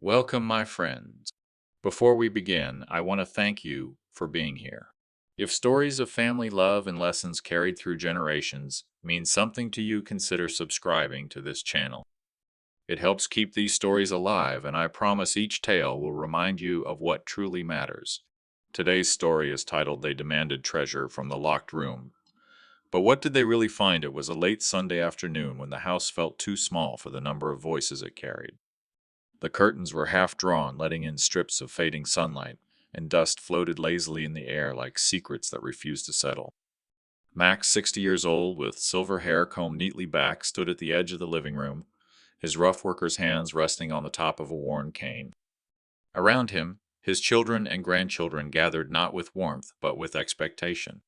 Welcome, my friends. Before we begin, I want to thank you for being here. If stories of family love and lessons carried through generations mean something to you, consider subscribing to this channel. It helps keep these stories alive, and I promise each tale will remind you of what truly matters. Today's story is titled They Demanded Treasure from the Locked Room. But what did they really find? It was a late Sunday afternoon when the house felt too small for the number of voices it carried. The curtains were half drawn, letting in strips of fading sunlight, and dust floated lazily in the air like secrets that refused to settle. Max, 60 years old, with silver hair combed neatly back, stood at the edge of the living room, his rough worker's hands resting on the top of a worn cane. Around him, his children and grandchildren gathered not with warmth, but with expectation.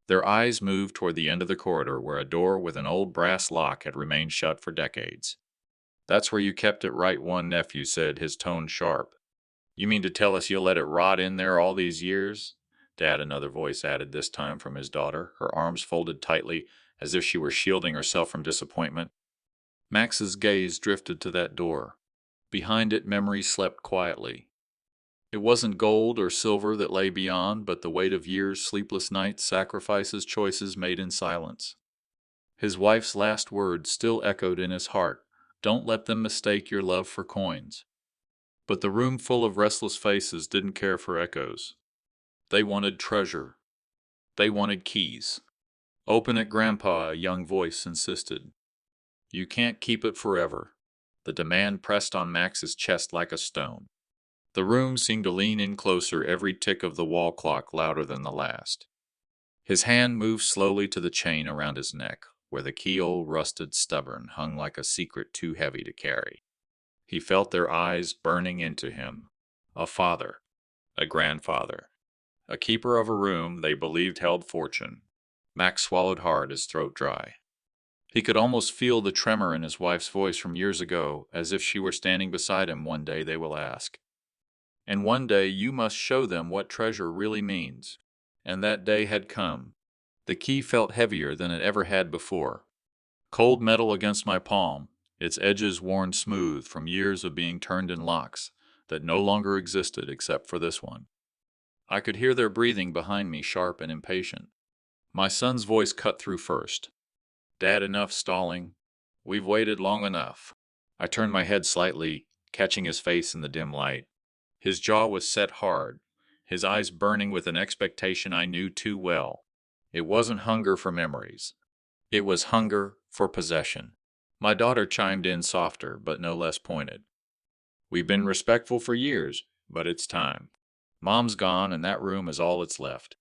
Their eyes moved toward the end of the corridor where a door with an old brass lock had remained shut for decades. "That's where you kept it, right?" one nephew said, his tone sharp. "You mean to tell us you'll let it rot in there all these years?" "Dad," another voice added, this time from his daughter, her arms folded tightly as if she were shielding herself from disappointment. Max's gaze drifted to that door. Behind it, memory slept quietly. It wasn't gold or silver that lay beyond, but the weight of years, sleepless nights, sacrifices, choices made in silence. His wife's last words still echoed in his heart. "Don't let them mistake your love for coins." But the room full of restless faces didn't care for echoes. They wanted treasure. They wanted keys. "Open it, Grandpa," a young voice insisted. "You can't keep it forever." The demand pressed on Max's chest like a stone. The room seemed to lean in closer, every tick of the wall clock louder than the last. His hand moved slowly to the chain around his neck, where the key, old rusted stubborn, hung like a secret too heavy to carry. He felt their eyes burning into him. A father, a grandfather, a keeper of a room they believed held fortune. Max swallowed hard, his throat dry. He could almost feel the tremor in his wife's voice from years ago, as if she were standing beside him. "One day they will ask. And one day you must show them what treasure really means." And that day had come. The key felt heavier than it ever had before. Cold metal against my palm, its edges worn smooth from years of being turned in locks that no longer existed except for this one. I could hear their breathing behind me, sharp and impatient. My son's voice cut through first. "Dad, enough stalling. We've waited long enough." I turned my head slightly, catching his face in the dim light. His jaw was set hard, his eyes burning with an expectation I knew too well. It wasn't hunger for memories. It was hunger for possession. My daughter chimed in softer, but no less pointed. "We've been respectful for years, but it's time. Mom's gone, and that room is all that's left.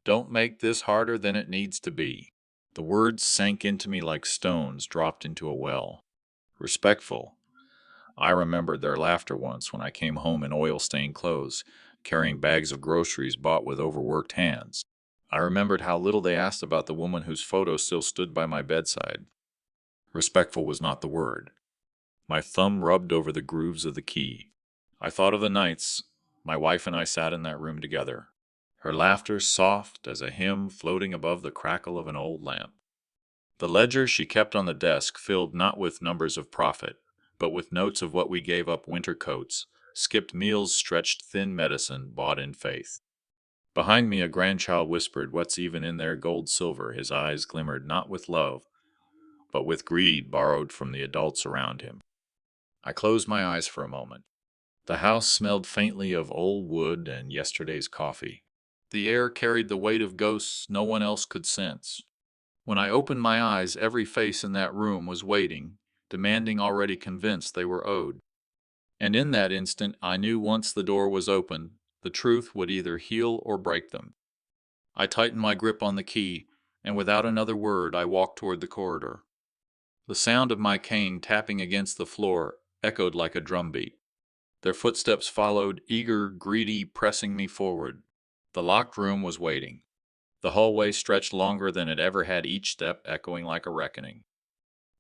Don't make this harder than it needs to be." The words sank into me like stones dropped into a well. Respectful. I remembered their laughter once when I came home in oil-stained clothes, carrying bags of groceries bought with overworked hands. I remembered how little they asked about the woman whose photo still stood by my bedside. Respectful was not the word. My thumb rubbed over the grooves of the key. I thought of the nights my wife and I sat in that room together, her laughter soft as a hymn floating above the crackle of an old lamp. The ledger she kept on the desk filled not with numbers of profit, but with notes of what we gave up: winter coats, skipped meals, stretched thin medicine bought in faith. Behind me a grandchild whispered, "What's even in their gold silver?" His eyes glimmered not with love, but with greed borrowed from the adults around him. I closed my eyes for a moment. The house smelled faintly of old wood and yesterday's coffee. The air carried the weight of ghosts no one else could sense. When I opened my eyes, every face in that room was waiting, demanding, already convinced they were owed. And in that instant, I knew once the door was open, the truth would either heal or break them. I tightened my grip on the key, and without another word, I walked toward the corridor. The sound of my cane tapping against the floor echoed like a drumbeat. Their footsteps followed, eager, greedy, pressing me forward. The locked room was waiting. The hallway stretched longer than it ever had, each step echoing like a reckoning.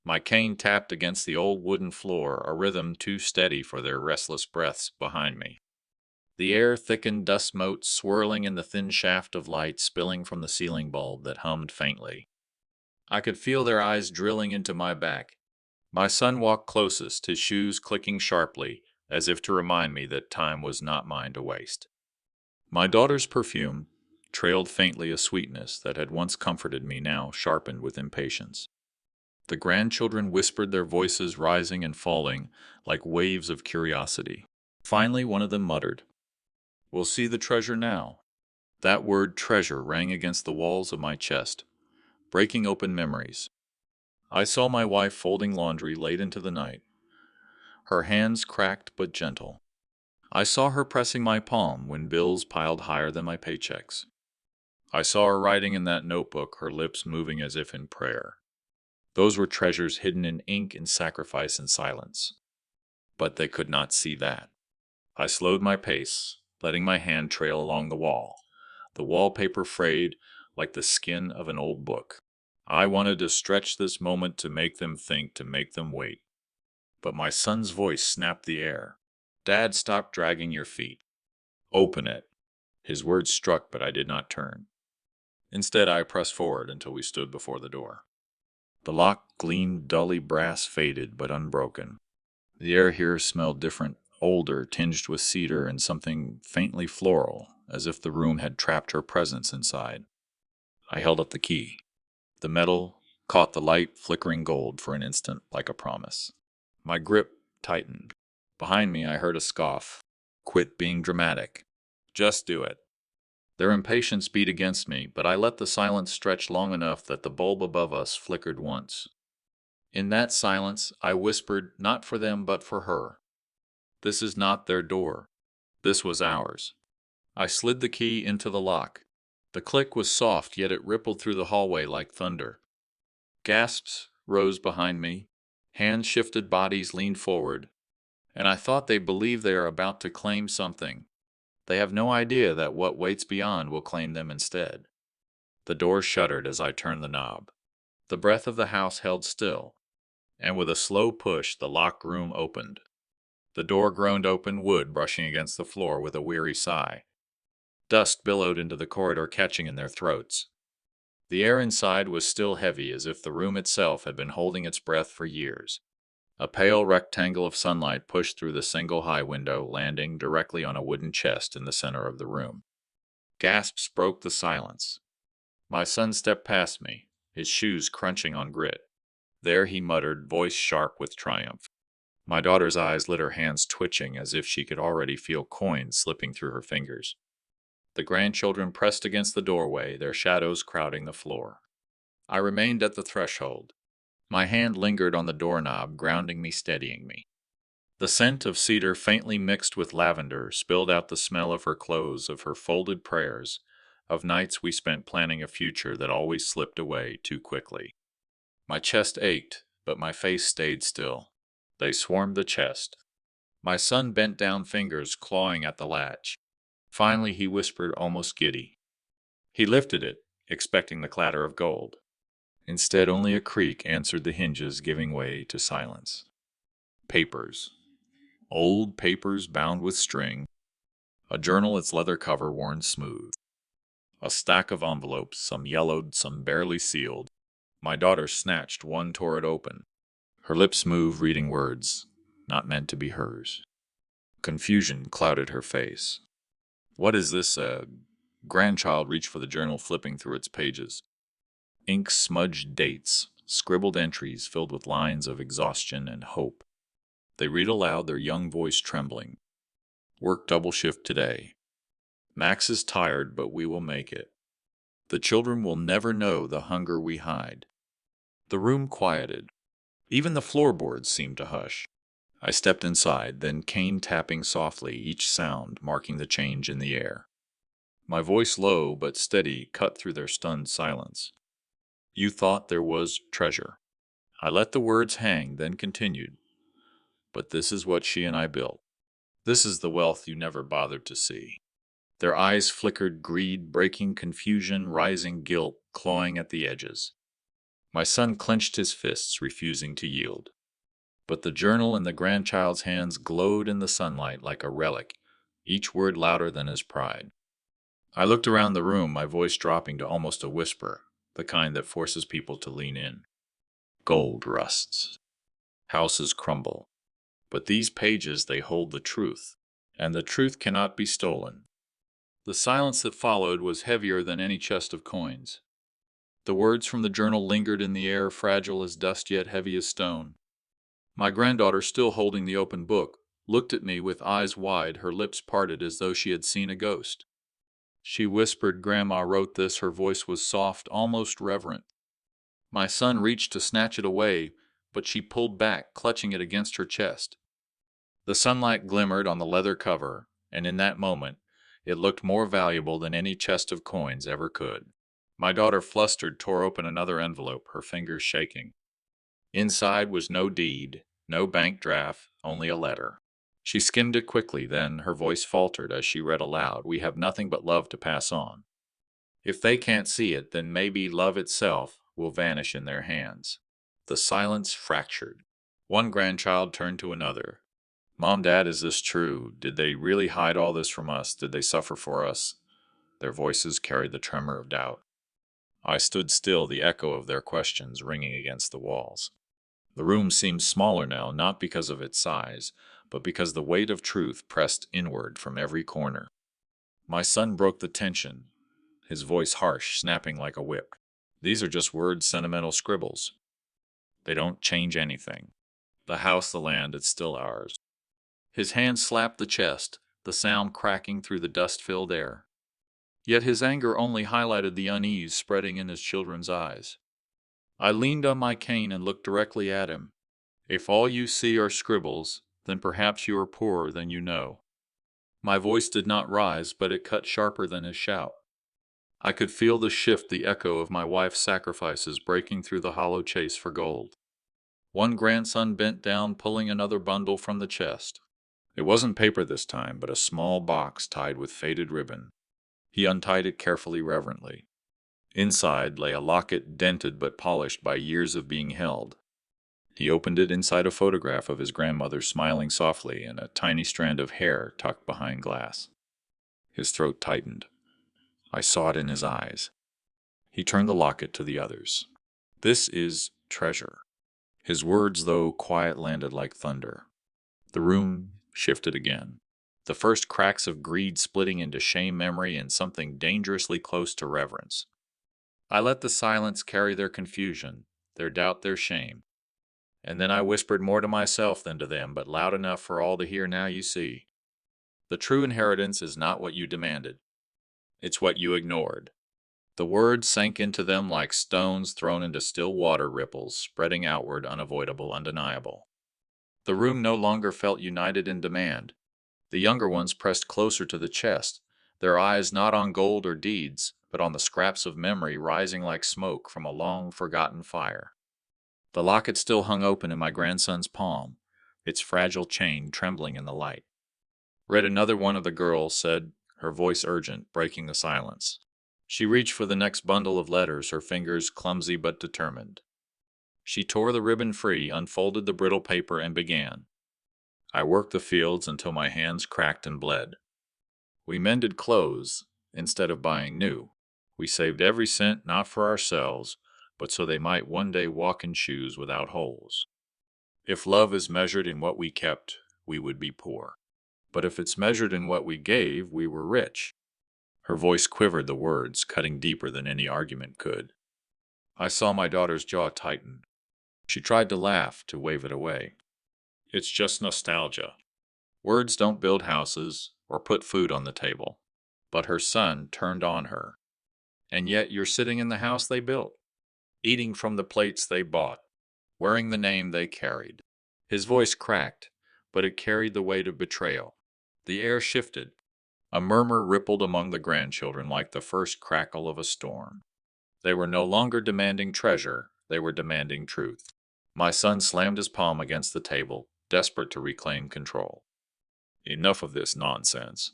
My cane tapped against the old wooden floor, a rhythm too steady for their restless breaths behind me. The air thickened, dust motes swirling in the thin shaft of light spilling from the ceiling bulb that hummed faintly. I could feel their eyes drilling into my back. My son walked closest, his shoes clicking sharply, as if to remind me that time was not mine to waste. My daughter's perfume trailed faintly a sweetness that had once comforted me, now sharpened with impatience. The grandchildren whispered, their voices rising and falling like waves of curiosity. Finally, one of them muttered, "We'll see the treasure now." That word treasure rang against the walls of my chest, breaking open memories. I saw my wife folding laundry late into the night, her hands cracked but gentle. I saw her pressing my palm when bills piled higher than my paychecks. I saw her writing in that notebook, her lips moving as if in prayer. Those were treasures hidden in ink and sacrifice and silence. But they could not see that. I slowed my pace, letting my hand trail along the wall, the wallpaper frayed like the skin of an old book. I wanted to stretch this moment, to make them think, to make them wait. But my son's voice snapped the air. "Dad, stop dragging your feet. Open it." His words struck, but I did not turn. Instead, I pressed forward until we stood before the door. The lock gleamed dully brass, faded but unbroken. The air here smelled different, older, tinged with cedar and something faintly floral, as if the room had trapped her presence inside. I held up the key. The metal caught the light, flickering gold for an instant like a promise. My grip tightened. Behind me, I heard a scoff. "Quit being dramatic. Just do it." Their impatience beat against me, but I let the silence stretch long enough that the bulb above us flickered once. In that silence, I whispered, not for them but for her, "This is not their door. This was ours." I slid the key into the lock. The click was soft, yet it rippled through the hallway like thunder. Gasps rose behind me. Hands shifted, bodies leaned forward, and I thought they believe they are about to claim something. They have no idea that what waits beyond will claim them instead. The door shuddered as I turned the knob. The breath of the house held still, and with a slow push, the locked room opened. The door groaned open, wood brushing against the floor with a weary sigh. Dust billowed into the corridor, catching in their throats. The air inside was still heavy, as if the room itself had been holding its breath for years. A pale rectangle of sunlight pushed through the single high window, landing directly on a wooden chest in the center of the room. Gasps broke the silence. My son stepped past me, his shoes crunching on grit. "There," he muttered, voice sharp with triumph. My daughter's eyes lit, her hands twitching as if she could already feel coins slipping through her fingers. The grandchildren pressed against the doorway, their shadows crowding the floor. I remained at the threshold. My hand lingered on the doorknob, grounding me, steadying me. The scent of cedar, faintly mixed with lavender, spilled out the smell of her clothes, of her folded prayers, of nights we spent planning a future that always slipped away too quickly. My chest ached, but my face stayed still. They swarmed the chest. My son bent down, fingers clawing at the latch. Finally, he whispered, almost giddy. He lifted it, expecting the clatter of gold. Instead, only a creak answered the hinges, giving way to silence. Papers. Old papers bound with string. A journal, its leather cover worn smooth. A stack of envelopes, some yellowed, some barely sealed. My daughter snatched one, tore it open. Her lips moved, reading words not meant to be hers. Confusion clouded her face. "What is this, a grandchild?" reached for the journal, flipping through its pages. Ink smudged dates, scribbled entries filled with lines of exhaustion and hope. They read aloud, their young voice trembling. "Work double shift today. Max is tired, but we will make it. The children will never know the hunger we hide." The room quieted. Even the floorboards seemed to hush. I stepped inside, then cane tapping softly, each sound marking the change in the air. My voice, low but steady, cut through their stunned silence. "You thought there was treasure." I let the words hang, then continued. "But this is what she and I built. This is the wealth you never bothered to see." Their eyes flickered, greed breaking, confusion rising, guilt clawing at the edges. My son clenched his fists, refusing to yield. But the journal in the grandchild's hands glowed in the sunlight like a relic, each word louder than his pride. I looked around the room, my voice dropping to almost a whisper, the kind that forces people to lean in. "Gold rusts. Houses crumble. But these pages, they hold the truth, and the truth cannot be stolen. The silence that followed was heavier than any chest of coins. The words from the journal lingered in the air, fragile as dust yet heavy as stone. My granddaughter, still holding the open book, looked at me with eyes wide, her lips parted as though she had seen a ghost. She whispered, "Grandma wrote this." Her voice was soft, almost reverent. My son reached to snatch it away, but she pulled back, clutching it against her chest. The sunlight glimmered on the leather cover, and in that moment, it looked more valuable than any chest of coins ever could. My daughter, flustered, tore open another envelope, her fingers shaking. Inside was no deed, no bank draft, only a letter. She skimmed it quickly, then her voice faltered as she read aloud, "We have nothing but love to pass on. If they can't see it, then maybe love itself will vanish in their hands." The silence fractured. One grandchild turned to another. "Mom, Dad, is this true? Did they really hide all this from us? Did they suffer for us?" Their voices carried the tremor of doubt. I stood still, the echo of their questions ringing against the walls. The room seemed smaller now, not because of its size, but because the weight of truth pressed inward from every corner. My son broke the tension, his voice harsh, snapping like a whip. "These are just words, sentimental scribbles. They don't change anything. The house, the land, it's still ours." His hand slapped the chest, the sound cracking through the dust-filled air. Yet his anger only highlighted the unease spreading in his children's eyes. I leaned on my cane and looked directly at him. "If all you see are scribbles, then perhaps you are poorer than you know." My voice did not rise, but it cut sharper than his shout. I could feel the shift, the echo of my wife's sacrifices breaking through the hollow chase for gold. One grandson bent down, pulling another bundle from the chest. It wasn't paper this time, but a small box tied with faded ribbon. He untied it carefully, reverently. Inside lay a locket, dented but polished by years of being held. He opened it. Inside, a photograph of his grandmother smiling softly and a tiny strand of hair tucked behind glass. His throat tightened. I saw it in his eyes. He turned the locket to the others. "This is treasure." His words, though quiet, landed like thunder. The room shifted again. The first cracks of greed splitting into shame, memory, and something dangerously close to reverence. I let the silence carry their confusion, their doubt, their shame. And then I whispered, more to myself than to them, but loud enough for all to hear. "Now you see. The true inheritance is not what you demanded. It's what you ignored." The words sank into them like stones thrown into still water, ripples spreading outward, unavoidable, undeniable. The room no longer felt united in demand. The younger ones pressed closer to the chest, their eyes not on gold or deeds, but on the scraps of memory rising like smoke from a long-forgotten fire. The locket still hung open in my grandson's palm, its fragile chain trembling in the light. "Read," another one of the girls said, her voice urgent, breaking the silence. She reached for the next bundle of letters, her fingers clumsy but determined. She tore the ribbon free, unfolded the brittle paper, and began. "I worked the fields until my hands cracked and bled. We mended clothes instead of buying new. We saved every cent not for ourselves, but so they might one day walk in shoes without holes. If love is measured in what we kept, we would be poor. But if it's measured in what we gave, we were rich." Her voice quivered, the words cutting deeper than any argument could. I saw my daughter's jaw tighten. She tried to laugh, to wave it away. "It's just nostalgia. Words don't build houses or put food on the table." But her son turned on her. "And yet you're sitting in the house they built, eating from the plates they bought, wearing the name they carried." His voice cracked, but it carried the weight of betrayal. The air shifted. A murmur rippled among the grandchildren like the first crackle of a storm. They were no longer demanding treasure, they were demanding truth. My son slammed his palm against the table, desperate to reclaim control. "Enough of this nonsense.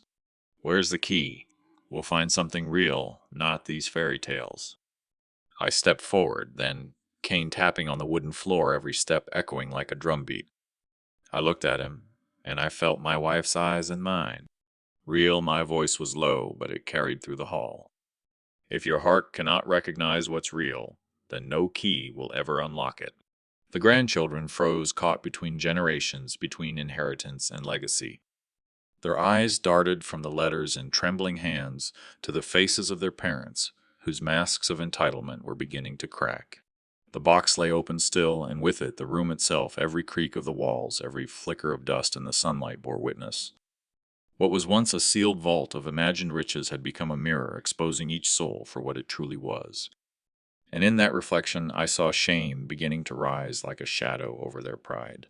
Where's the key? We'll find something real, not these fairy tales." I stepped forward, then cane tapping on the wooden floor, every step echoing like a drumbeat. I looked at him, and I felt my wife's eyes in mine. Real, my voice was low, but it carried through the hall. "If your heart cannot recognize what's real, then no key will ever unlock it." The grandchildren froze, caught between generations, between inheritance and legacy. Their eyes darted from the letters in trembling hands to the faces of their parents, whose masks of entitlement were beginning to crack. The box lay open still, and with it the room itself, every creak of the walls, every flicker of dust in the sunlight bore witness. What was once a sealed vault of imagined riches had become a mirror, exposing each soul for what it truly was. And in that reflection I saw shame beginning to rise like a shadow over their pride.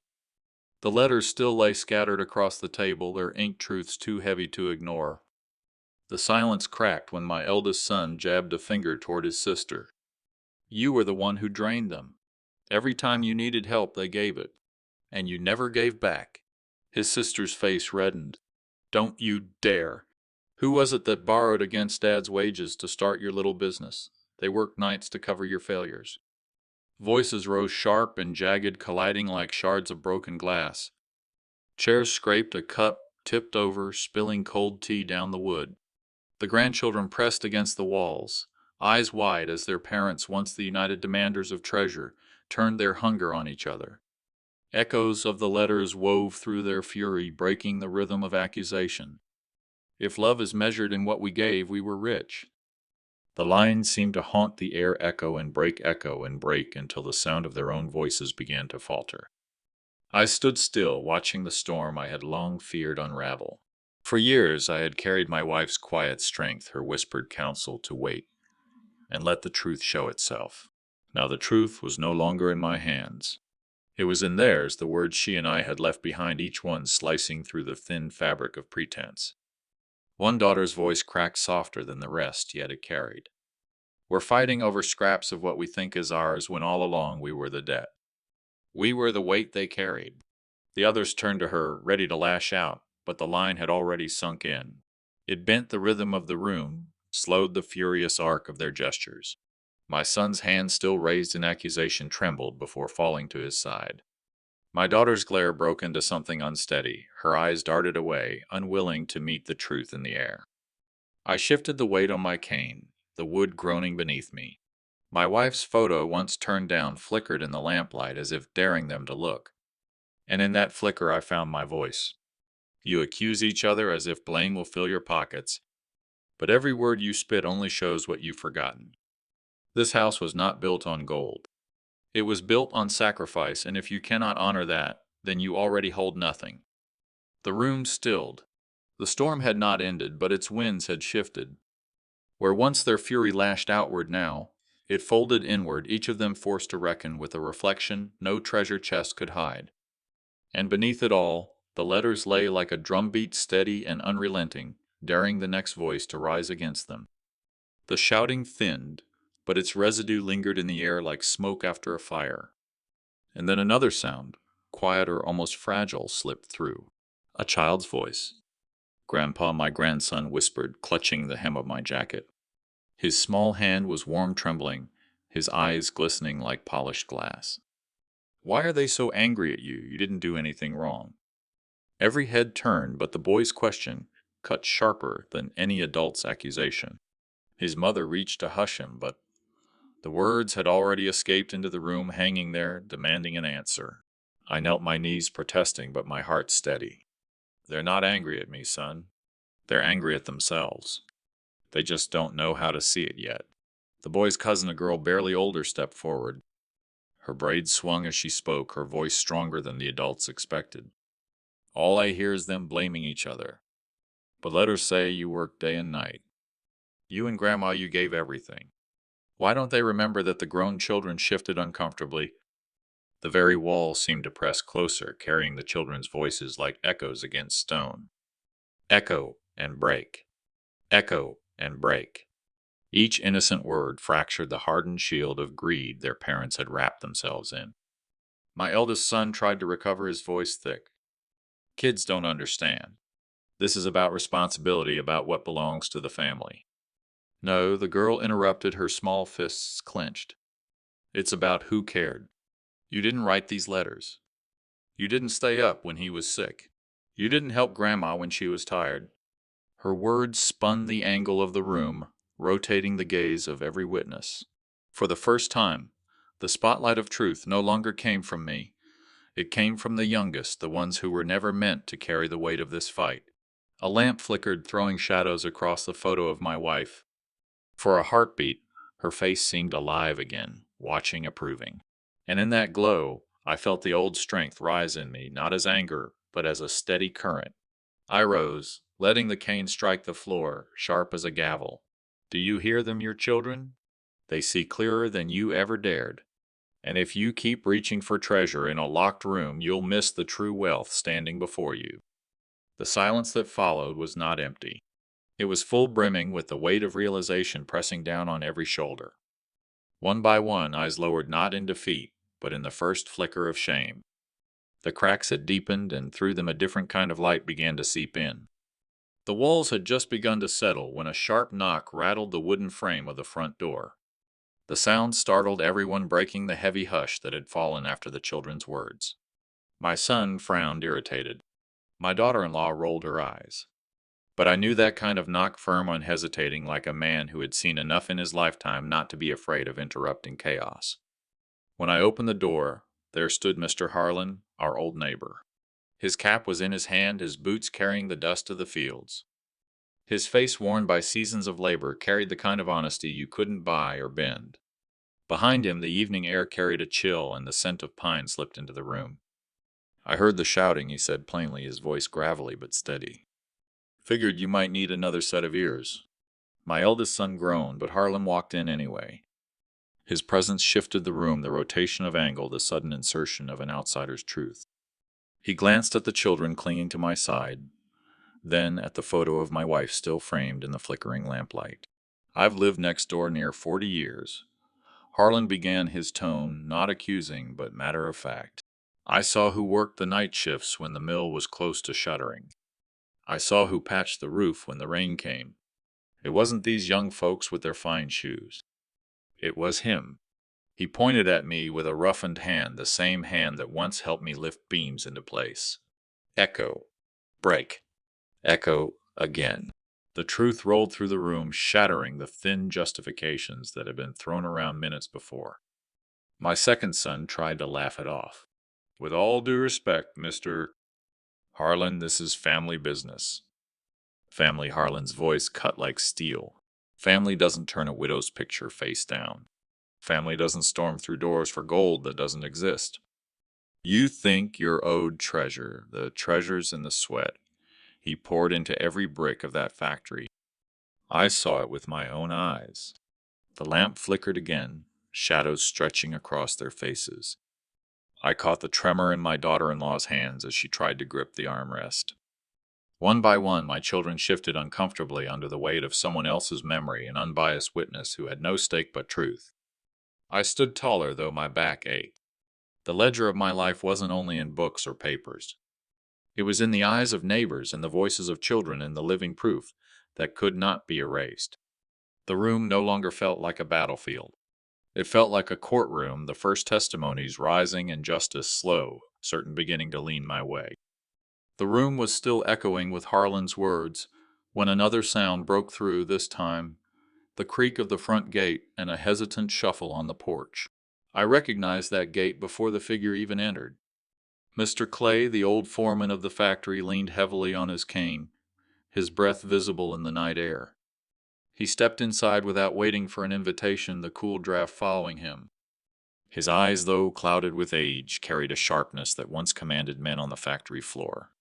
The letters still lay scattered across the table, their ink truths too heavy to ignore. The silence cracked when my eldest son jabbed a finger toward his sister. "You were the one who drained them. Every time you needed help, they gave it. And you never gave back." His sister's face reddened. "Don't you dare! Who was it that borrowed against Dad's wages to start your little business? They worked nights to cover your failures." Voices rose sharp and jagged, colliding like shards of broken glass. Chairs scraped, a cup tipped over, spilling cold tea down the wood. The grandchildren pressed against the walls, eyes wide as their parents, once the united demanders of treasure, turned their hunger on each other. Echoes of the letters wove through their fury, breaking the rhythm of accusation. "If love is measured in what we gave, we were rich." The lines seemed to haunt the air, echo and break until the sound of their own voices began to falter. I stood still, watching the storm I had long feared unravel. For years I had carried my wife's quiet strength, her whispered counsel to wait and let the truth show itself. Now the truth was no longer in my hands. It was in theirs, the words she and I had left behind, each one slicing through the thin fabric of pretense. One daughter's voice cracked softer than the rest, yet it carried. "We're fighting over scraps of what we think is ours when all along we were the debt. We were the weight they carried." The others turned to her, ready to lash out, but the line had already sunk in. It bent the rhythm of the room, slowed the furious arc of their gestures. My son's hand, still raised in accusation, trembled before falling to his side. My daughter's glare broke into something unsteady. Her eyes darted away, unwilling to meet the truth in the air. I shifted the weight on my cane, the wood groaning beneath me. My wife's photo, once turned down, flickered in the lamplight as if daring them to look. And in that flicker I found my voice. "You accuse each other as if blame will fill your pockets, but every word you spit only shows what you've forgotten. This house was not built on gold. It was built on sacrifice, and if you cannot honor that, then you already hold nothing." The room stilled. The storm had not ended, but its winds had shifted. Where once their fury lashed outward, now it folded inward, each of them forced to reckon with a reflection no treasure chest could hide. And beneath it all, the letters lay like a drumbeat, steady and unrelenting, daring the next voice to rise against them. The shouting thinned, but its residue lingered in the air like smoke after a fire. And then another sound, quieter, almost fragile, slipped through. A child's voice. "Grandpa," my grandson whispered, clutching the hem of my jacket. His small hand was warm, trembling, his eyes glistening like polished glass. "Why are they so angry at you? You didn't do anything wrong." Every head turned, but the boy's question cut sharper than any adult's accusation. His mother reached to hush him, but the words had already escaped into the room, hanging there, demanding an answer. I knelt my knees, protesting, but my heart steady. "They're not angry at me, son. They're angry at themselves. They just don't know how to see it yet." The boy's cousin, a girl barely older, stepped forward. Her braids swung as she spoke, her voice stronger than the adults expected. "All I hear is them blaming each other. But let her say you worked day and night. You and Grandma, you gave everything. Why don't they remember that?" The grown children shifted uncomfortably. The very wall seemed to press closer, carrying the children's voices like echoes against stone. Echo and break. Echo and break. Each innocent word fractured the hardened shield of greed their parents had wrapped themselves in. My eldest son tried to recover, his voice thick. "Kids don't understand. This is about responsibility, about what belongs to the family." "No," the girl interrupted, her small fists clenched. "It's about who cared. You didn't write these letters. You didn't stay up when he was sick. You didn't help Grandma when she was tired." Her words spun the angle of the room, rotating the gaze of every witness. For the first time, The spotlight of truth no longer came from me. It came from the youngest, the ones who were never meant to carry the weight of this fight. A lamp flickered, throwing shadows across the photo of my wife. For a heartbeat, her face seemed alive again, watching, approving. And in that glow, I felt the old strength rise in me, not as anger, but as a steady current. I rose, letting the cane strike the floor, sharp as a gavel. Do you hear them, your children? They see clearer than you ever dared. And if you keep reaching for treasure in a locked room, you'll miss the true wealth standing before you. The silence that followed was not empty. It was full, brimming with the weight of realization pressing down on every shoulder. One by one, eyes lowered, not in defeat, but in the first flicker of shame. The cracks had deepened, and through them a different kind of light began to seep in. The walls had just begun to settle when a sharp knock rattled the wooden frame of the front door. The sound startled everyone, breaking the heavy hush that had fallen after the children's words. My son frowned, irritated. My daughter-in-law rolled her eyes. But I knew that kind of knock, firm, unhesitating, like a man who had seen enough in his lifetime not to be afraid of interrupting chaos. When I opened the door, there stood Mr. Harlan, our old neighbor. His cap was in his hand, his boots carrying the dust of the fields. His face, worn by seasons of labor, carried the kind of honesty you couldn't buy or bend. Behind him, the evening air carried a chill, and the scent of pine slipped into the room. I heard the shouting, he said plainly, his voice gravelly but steady. Figured you might need another set of ears. My eldest son groaned, but Harlan walked in anyway. His presence shifted the room, the rotation of angle, the sudden insertion of an outsider's truth. He glanced at the children clinging to my side, then at the photo of my wife still framed in the flickering lamplight. I've lived next door near 40 years. Harlan began, his tone not accusing but matter of fact. I saw who worked the night shifts when the mill was close to shuttering. I saw who patched the roof when the rain came. It wasn't these young folks with their fine shoes. It was him. He pointed at me with a roughened hand, the same hand that once helped me lift beams into place. Echo. Break. Echo again. The truth rolled through the room, shattering the thin justifications that had been thrown around minutes before. My second son tried to laugh it off. With all due respect, Mr. Harlan, this is family business. Family, Harlan's voice cut like steel. Family doesn't turn a widow's picture face down. Family doesn't storm through doors for gold that doesn't exist. You think you're owed treasure, the treasures in the sweat he poured into every brick of that factory. I saw it with my own eyes. The lamp flickered again, shadows stretching across their faces. I caught the tremor in my daughter-in-law's hands as she tried to grip the armrest. One by one, my children shifted uncomfortably under the weight of someone else's memory, an unbiased witness who had no stake but truth. I stood taller, though my back ached. The ledger of my life wasn't only in books or papers. It was in the eyes of neighbors and the voices of children, in the living proof that could not be erased. The room no longer felt like a battlefield. It felt like a courtroom, the first testimonies rising and justice slow, certain beginning to lean my way. The room was still echoing with Harlan's words when another sound broke through, this time the creak of the front gate and a hesitant shuffle on the porch. I recognized that gate before the figure even entered. Mr. Clay, the old foreman of the factory, leaned heavily on his cane, his breath visible in the night air. He stepped inside without waiting for an invitation, the cool draft following him. His eyes, though clouded with age, carried a sharpness that once commanded men on the factory floor.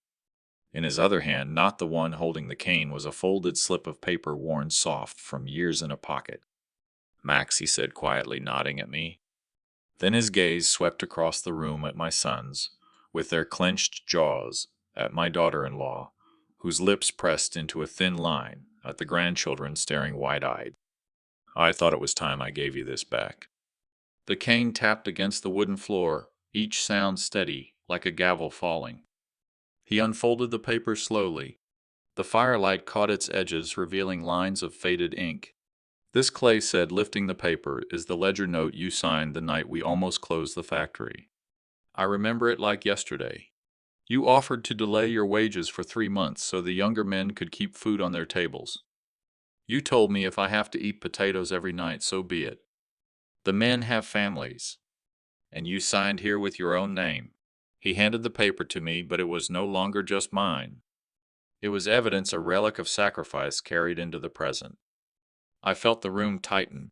In his other hand, not the one holding the cane, was a folded slip of paper worn soft from years in a pocket. Max, he said quietly, nodding at me. Then his gaze swept across the room at my sons, with their clenched jaws, at my daughter-in-law, whose lips pressed into a thin line, at the grandchildren staring wide-eyed. I thought it was time I gave you this back. The cane tapped against the wooden floor, each sound steady, like a gavel falling. He unfolded the paper slowly. The firelight caught its edges, revealing lines of faded ink. This, Clay said, lifting the paper, is the ledger note you signed the night we almost closed the factory. I remember it like yesterday. You offered to delay your wages for 3 months so the younger men could keep food on their tables. You told me if I have to eat potatoes every night, so be it. The men have families. and you signed here with your own name." He handed the paper to me, but it was no longer just mine. It was evidence, a relic of sacrifice carried into the present. I felt the room tighten.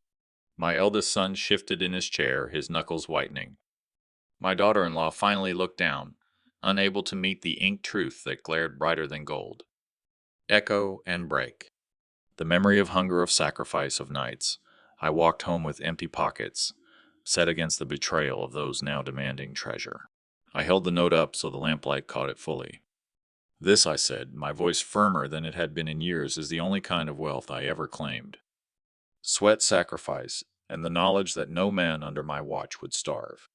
My eldest son shifted in his chair, his knuckles whitening. My daughter-in-law finally looked down, unable to meet the ink truth that glared brighter than gold. Echo and break. The memory of hunger, of sacrifice, of nights. I walked home with empty pockets, set against the betrayal of those now demanding treasure. I held the note up so the lamplight caught it fully. "This," I said, my voice firmer than it had been in years, "is the only kind of wealth I ever claimed. Sweat, sacrifice, and the knowledge that no man under my watch would starve.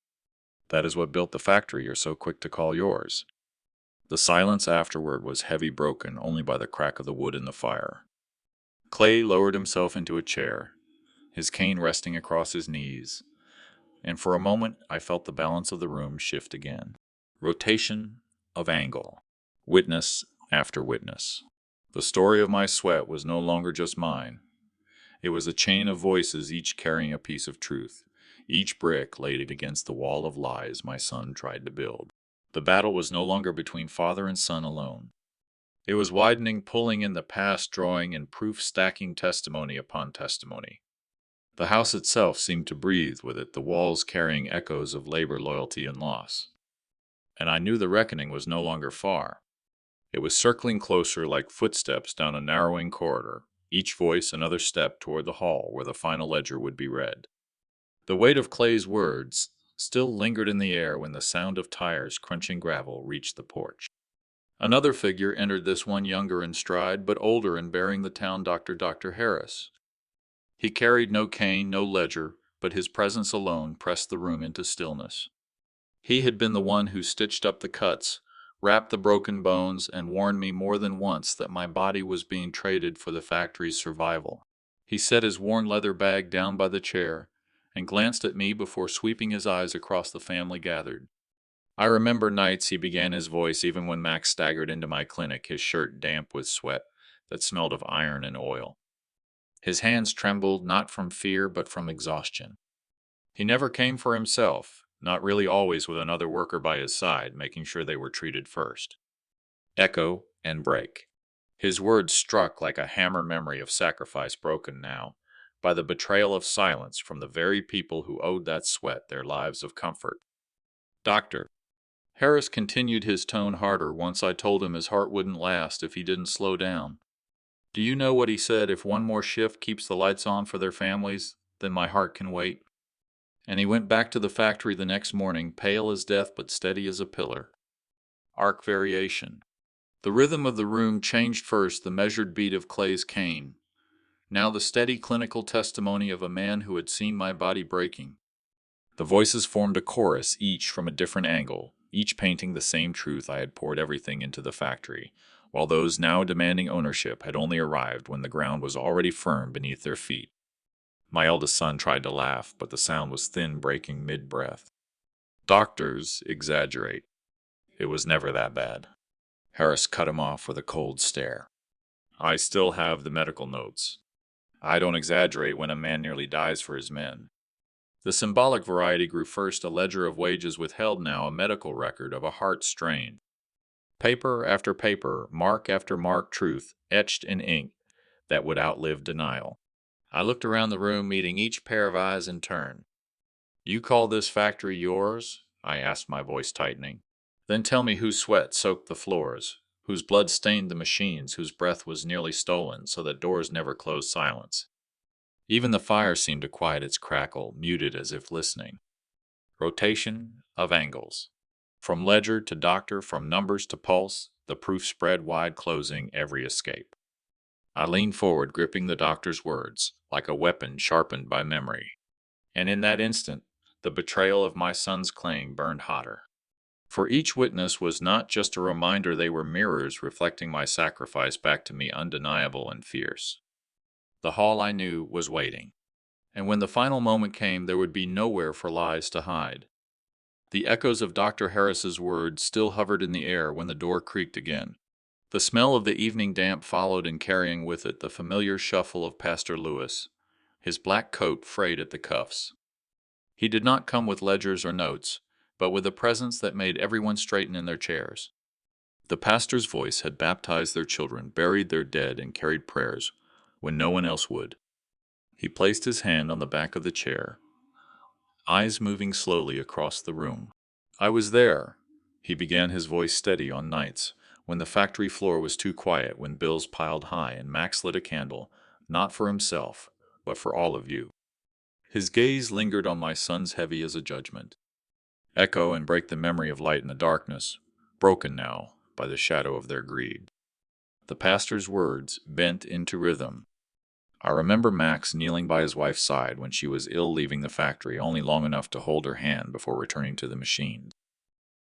That is what built the factory you're so quick to call yours." The silence afterward was heavy, broken only by the crack of the wood in the fire. Clay lowered himself into a chair, his cane resting across his knees, and for a moment I felt the balance of the room shift again. Rotation of angle. Witness after witness. The story of my sweat was no longer just mine. It was a chain of voices, each carrying a piece of truth, each brick laid against the wall of lies my son tried to build. The battle was no longer between father and son alone. It was widening, pulling in the past, drawing in proof, stacking testimony upon testimony. The house itself seemed to breathe with it, the walls carrying echoes of labor, loyalty, and loss. And I knew the reckoning was no longer far. It was circling closer like footsteps down a narrowing corridor, each voice another step toward the hall where the final ledger would be read. The weight of Clay's words still lingered in the air when the sound of tires crunching gravel reached the porch. Another figure entered, this one younger in stride, but older and bearing the town doctor, Dr. Harris. He carried no cane, no ledger, but his presence alone pressed the room into stillness. He had been the one who stitched up the cuts, wrapped the broken bones, and warned me more than once that my body was being traded for the factory's survival. He set his worn leather bag down by the chair and glanced at me before sweeping his eyes across the family gathered. "I remember nights," he began, his voice even when Max staggered into my clinic, his shirt damp with sweat that smelled of iron and oil. His hands trembled, not from fear but from exhaustion. He never came for himself, not really, always with another worker by his side, making sure they were treated first. Echo and break. His words struck like a hammer, memory of sacrifice broken now by the betrayal of silence from the very people who owed that sweat their lives of comfort. "Doctor," Harris continued, his tone harder once I told him his heart wouldn't last if he didn't slow down. "Do you know what he said? If one more shift keeps the lights on for their families, then my heart can wait." And he went back to the factory the next morning, pale as death but steady as a pillar. Arc variation. The rhythm of the room changed, first the measured beat of Clay's cane, now the steady clinical testimony of a man who had seen my body breaking. The voices formed a chorus, each from a different angle, each painting the same truth: I had poured everything into the factory, while those now demanding ownership had only arrived when the ground was already firm beneath their feet. My eldest son tried to laugh, but the sound was thin, breaking mid-breath. "Doctors exaggerate. It was never that bad." Harris cut him off with a cold stare. "I still have the medical notes. I don't exaggerate when a man nearly dies for his men." The symbolic variety grew, first a ledger of wages withheld, now a medical record of a heart strained. Paper after paper, mark after mark, truth etched in ink that would outlive denial. I looked around the room, meeting each pair of eyes in turn. "You call this factory yours?" I asked, my voice tightening. "Then tell me whose sweat soaked the floors, whose blood stained the machines, whose breath was nearly stolen so that doors never closed silence." Even the fire seemed to quiet its crackle, muted as if listening. Rotation of angles. From ledger to doctor, from numbers to pulse, the proof spread wide, closing every escape. I leaned forward, gripping the doctor's words like a weapon sharpened by memory. And in that instant, the betrayal of my son's claim burned hotter. For each witness was not just a reminder, they were mirrors reflecting my sacrifice back to me, undeniable and fierce. The hall, I knew, was waiting. And when the final moment came, there would be nowhere for lies to hide. The echoes of Dr. Harris's words still hovered in the air when the door creaked again. The smell of the evening damp followed, and carrying with it the familiar shuffle of Pastor Lewis, his black coat frayed at the cuffs. He did not come with ledgers or notes, but with a presence that made everyone straighten in their chairs. The pastor's voice had baptized their children, buried their dead, and carried prayers when no one else would. He placed his hand on the back of the chair, eyes moving slowly across the room. I was there, he began, his voice steady, on nights when the factory floor was too quiet, when bills piled high, and Max lit a candle, not for himself, but for all of you. His gaze lingered on my sons, heavy as a judgment. Echo and break the memory of light in the darkness, broken now by the shadow of their greed. The pastor's words bent into rhythm. I remember Max kneeling by his wife's side when she was ill, leaving the factory only long enough to hold her hand before returning to the machine.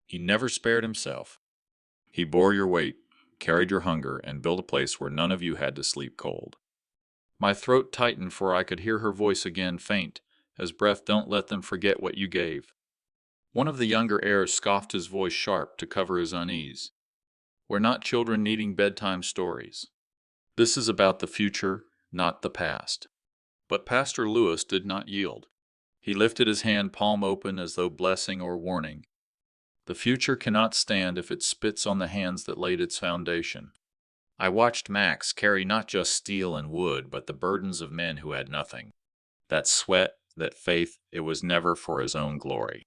He never spared himself. He bore your weight, carried your hunger, and built a place where none of you had to sleep cold. My throat tightened, for I could hear her voice again, faint as breath. Don't let them forget what you gave. One of the younger heirs scoffed, his voice sharp to cover his unease. We're not children needing bedtime stories. This is about the future, not the past. But Pastor Lewis did not yield. He lifted his hand, palm open, as though blessing or warning. The future cannot stand if it spits on the hands that laid its foundation. I watched Max carry not just steel and wood, but the burdens of men who had nothing. That sweat, that faith, it was never for his own glory.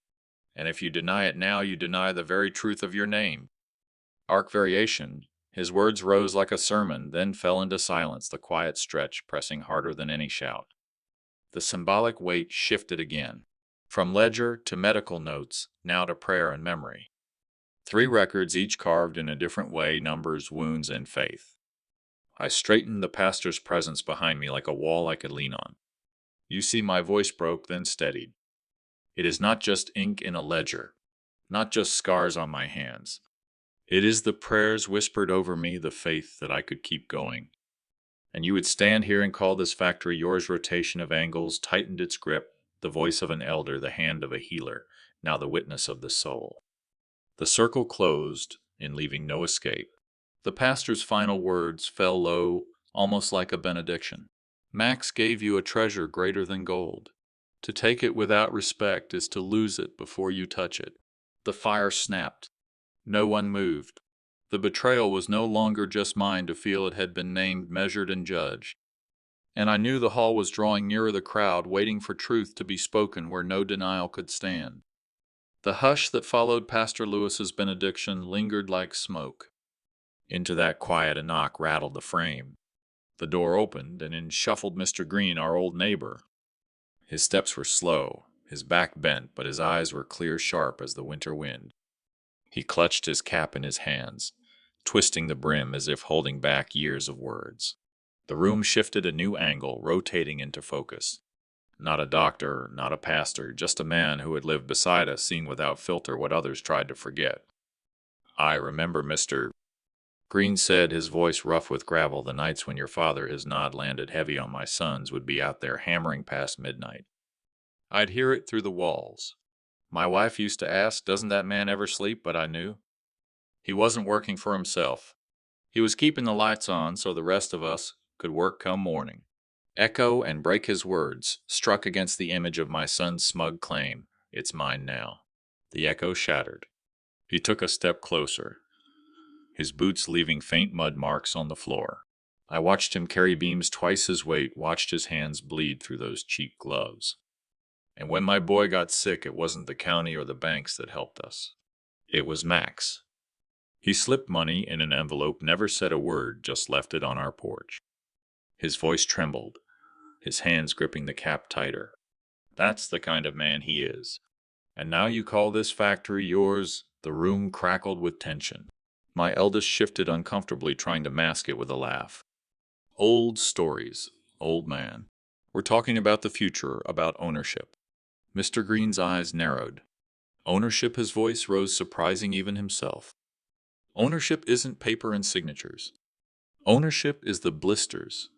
And if you deny it now, you deny the very truth of your name. Arc variation. His words rose like a sermon, then fell into silence, the quiet stretch pressing harder than any shout. The symbolic weight shifted again, from ledger to medical notes, now to prayer and memory. 3 records, each carved in a different way, numbers, wounds, and faith. I straightened, the pastor's presence behind me like a wall I could lean on. You see, my voice broke, then steadied. It is not just ink in a ledger, not just scars on my hands. It is the prayers whispered over me, the faith that I could keep going. And you would stand here and call this factory yours. Rotation of angles tightened its grip, the voice of an elder, the hand of a healer, now the witness of the soul. The circle closed, in leaving no escape. The pastor's final words fell low, almost like a benediction. Max gave you a treasure greater than gold. To take it without respect is to lose it before you touch it. The fire snapped. No one moved. The betrayal was no longer just mine to feel. It had been named, measured, and judged. And I knew the hall was drawing nearer, the crowd waiting for truth to be spoken where no denial could stand. The hush that followed Pastor Lewis's benediction lingered like smoke. Into that quiet a knock rattled the frame. The door opened, and in shuffled Mr. Green, our old neighbor. His steps were slow, his back bent, but his eyes were clear, sharp as the winter wind. He clutched his cap in his hands, twisting the brim as if holding back years of words. The room shifted a new angle, rotating into focus. Not a doctor, not a pastor, just a man who had lived beside us, seen without filter what others tried to forget. I remember, Mr. Green said, his voice rough with gravel, the nights when your father, his nod landed heavy on my sons, would be out there hammering past midnight. I'd hear it through the walls. My wife used to ask, doesn't that man ever sleep? But I knew. He wasn't working for himself. He was keeping the lights on so the rest of us could work come morning. Echo and break his words struck against the image of my son's smug claim, it's mine now. The echo shattered. He took a step closer, his boots leaving faint mud marks on the floor. I watched him carry beams twice his weight, watched his hands bleed through those cheap gloves. And when my boy got sick, it wasn't the county or the banks that helped us. It was Max. He slipped money in an envelope, never said a word, just left it on our porch. His voice trembled, his hands gripping the cap tighter. That's the kind of man he is. And now you call this factory yours? The room crackled with tension. My eldest shifted uncomfortably, trying to mask it with a laugh. Old stories, old man. We're talking about the future, about ownership. Mr. Green's eyes narrowed. Ownership, his voice rose, surprising even himself. Ownership isn't paper and signatures. Ownership is the blisters,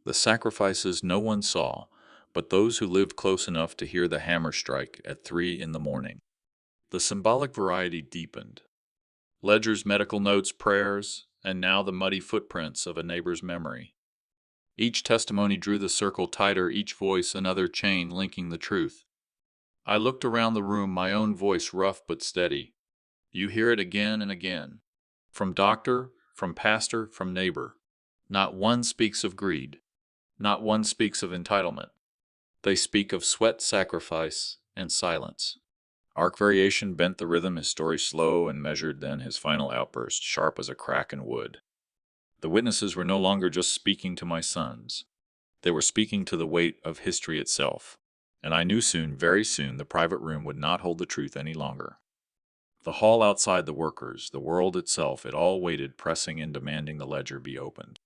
the sacrifices no one saw, but those who lived close enough to hear the hammer strike at 3 a.m. The symbolic variety deepened. Ledgers, medical notes, prayers, and now the muddy footprints of a neighbor's memory. Each testimony drew the circle tighter, each voice another chain linking the truth. I looked around the room, my own voice rough but steady. You hear it again and again. From doctor, from pastor, from neighbor. Not one speaks of greed. Not one speaks of entitlement. They speak of sweat, sacrifice, and silence. Arc variation bent the rhythm, his story slow and measured, then his final outburst sharp as a crack in wood. The witnesses were no longer just speaking to my sons. They were speaking to the weight of history itself. And I knew soon, very soon, the private room would not hold the truth any longer. The hall outside, the workers, the world itself, it all waited, pressing and demanding the ledger be opened.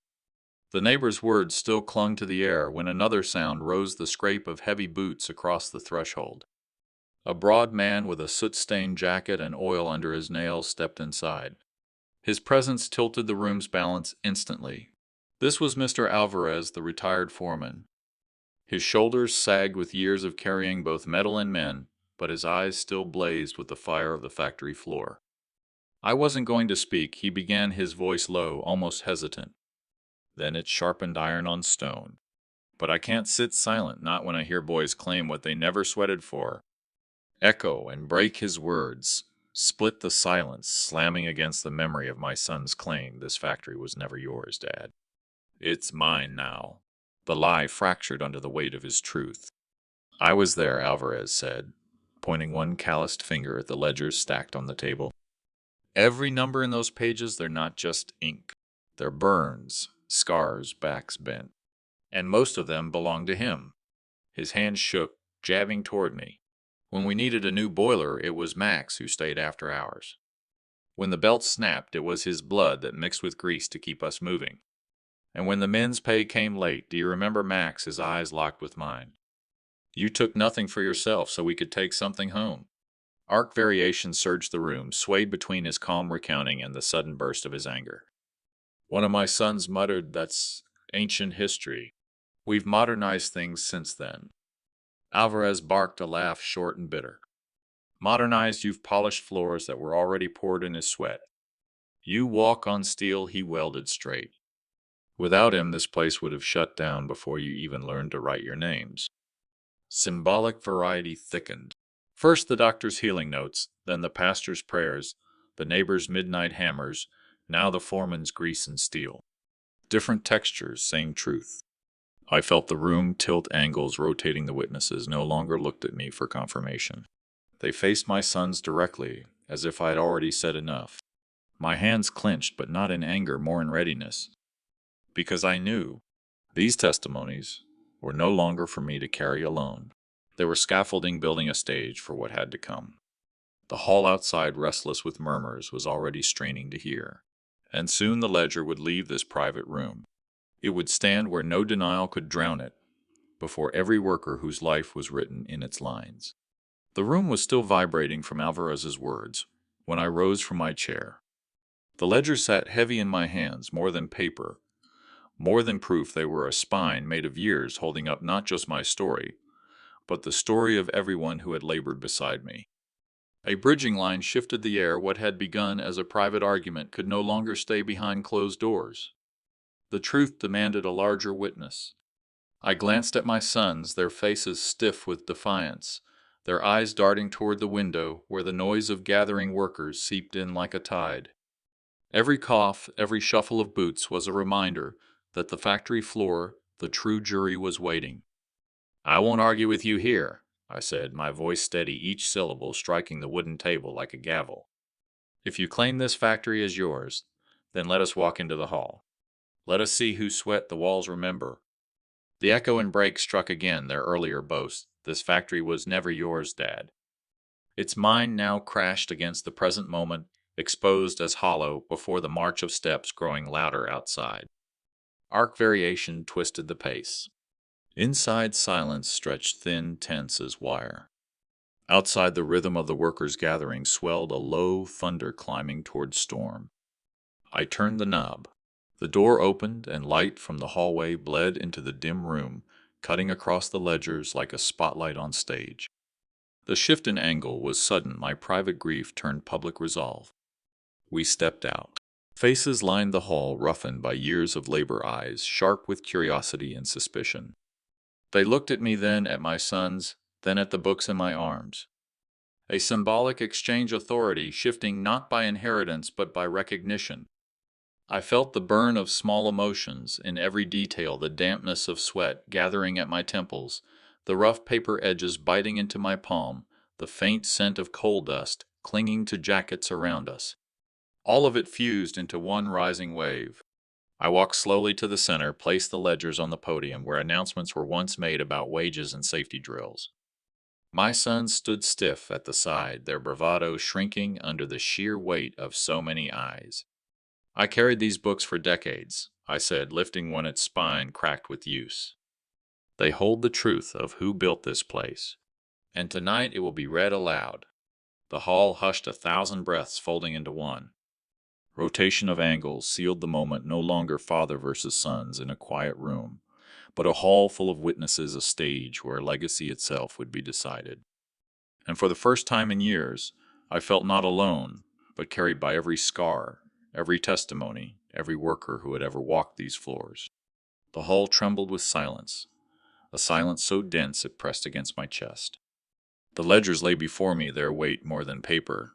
The neighbor's words still clung to the air when another sound rose, the scrape of heavy boots across the threshold. A broad man with a soot-stained jacket and oil under his nails stepped inside. His presence tilted the room's balance instantly. This was Mr. Alvarez, the retired foreman. His shoulders sagged with years of carrying both metal and men, but his eyes still blazed with the fire of the factory floor. I wasn't going to speak, he began, his voice low, almost hesitant. Then it sharpened iron on stone. But I can't sit silent, not when I hear boys claim what they never sweated for. Echo and break his words, split the silence, slamming against the memory of my son's claim, this factory was never yours, Dad. It's mine now. The lie fractured under the weight of his truth. I was there, Alvarez said, pointing one calloused finger at the ledgers stacked on the table. Every number in those pages, they're not just ink. They're burns, scars, backs bent. And most of them belong to him. His hand shook, jabbing toward me. When we needed a new boiler, it was Max who stayed after hours. When the belt snapped, it was his blood that mixed with grease to keep us moving. And when the men's pay came late, do you remember Max, his eyes locked with mine? You took nothing for yourself so we could take something home. Arc variation surged the room, swayed between his calm recounting and the sudden burst of his anger. One of my sons muttered, "That's ancient history. We've modernized things since then." Alvarez barked, a laugh short and bitter. Modernized, you've polished floors that were already poured in his sweat. You walk on steel he welded straight. Without him, this place would have shut down before you even learned to write your names. Symbolic variety thickened. First the doctor's healing notes, then the pastor's prayers, the neighbor's midnight hammers, now the foreman's grease and steel. Different textures, same truth. I felt the room tilt, angles rotating. The witnesses no longer looked at me for confirmation. They faced my sons directly, as if I had already said enough. My hands clenched, but not in anger, more in readiness. Because I knew these testimonies were no longer for me to carry alone. They were scaffolding, building a stage for what had to come. The hall outside, restless with murmurs, was already straining to hear. And soon the ledger would leave this private room. It would stand where no denial could drown it, before every worker whose life was written in its lines. The room was still vibrating from Alvarez's words when I rose from my chair. The ledger sat heavy in my hands, more than paper, more than proof. They were a spine made of years, holding up not just my story, but the story of everyone who had labored beside me. A bridging line shifted the air. What had begun as a private argument could no longer stay behind closed doors. The truth demanded a larger witness. I glanced at my sons, their faces stiff with defiance, their eyes darting toward the window where the noise of gathering workers seeped in like a tide. Every cough, every shuffle of boots was a reminder that the factory floor, the true jury, was waiting. "I won't argue with you here," I said, my voice steady, each syllable striking the wooden table like a gavel. "If you claim this factory as yours, then let us walk into the hall. Let us see who sweat the walls remember." The echo and break struck again their earlier boast. This factory was never yours, Dad. Its mine now crashed against the present moment, exposed as hollow before the march of steps growing louder outside. Arc variation twisted the pace. Inside, silence stretched thin, tense as wire. Outside, the rhythm of the workers' gathering swelled, a low thunder climbing toward storm. I turned the knob. The door opened, and light from the hallway bled into the dim room, cutting across the ledgers like a spotlight on stage. The shift in angle was sudden. My private grief turned public resolve. We stepped out. Faces lined the hall, roughened by years of labor, eyes sharp with curiosity and suspicion. They looked at me, then at my sons, then at the books in my arms. A symbolic exchange authority shifting not by inheritance but by recognition. I felt the burn of small emotions in every detail, the dampness of sweat gathering at my temples, the rough paper edges biting into my palm, the faint scent of coal dust clinging to jackets around us. All of it fused into one rising wave. I walked slowly to the center, placed the ledgers on the podium where announcements were once made about wages and safety drills. My sons stood stiff at the side, their bravado shrinking under the sheer weight of so many eyes. I carried these books for decades, I said, lifting one its spine cracked with use. They hold the truth of who built this place. And tonight it will be read aloud. The hall hushed, 1,000 breaths folding into one. Rotation of angles sealed the moment, no longer father versus sons in a quiet room, but a hall full of witnesses, a stage where legacy itself would be decided. And for the first time in years, I felt not alone, but carried by every scar, every testimony, every worker who had ever walked these floors. The hall trembled with silence, a silence so dense it pressed against my chest. The ledgers lay before me, their weight more than paper,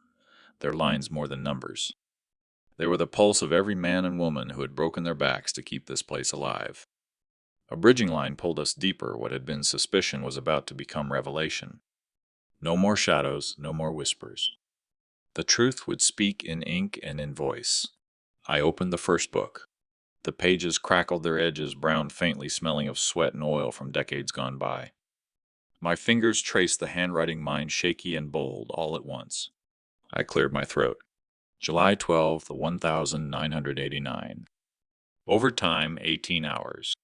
their lines more than numbers. They were the pulse of every man and woman who had broken their backs to keep this place alive. A bridging line pulled us deeper. What had been suspicion was about to become revelation. No more shadows, no more whispers. The truth would speak in ink and in voice. I opened the first book. The pages crackled, their edges brown, faintly smelling of sweat and oil from decades gone by. My fingers traced the handwriting, mine shaky and bold, all at once. I cleared my throat. July 12th, 1989. Overtime, 18 hours.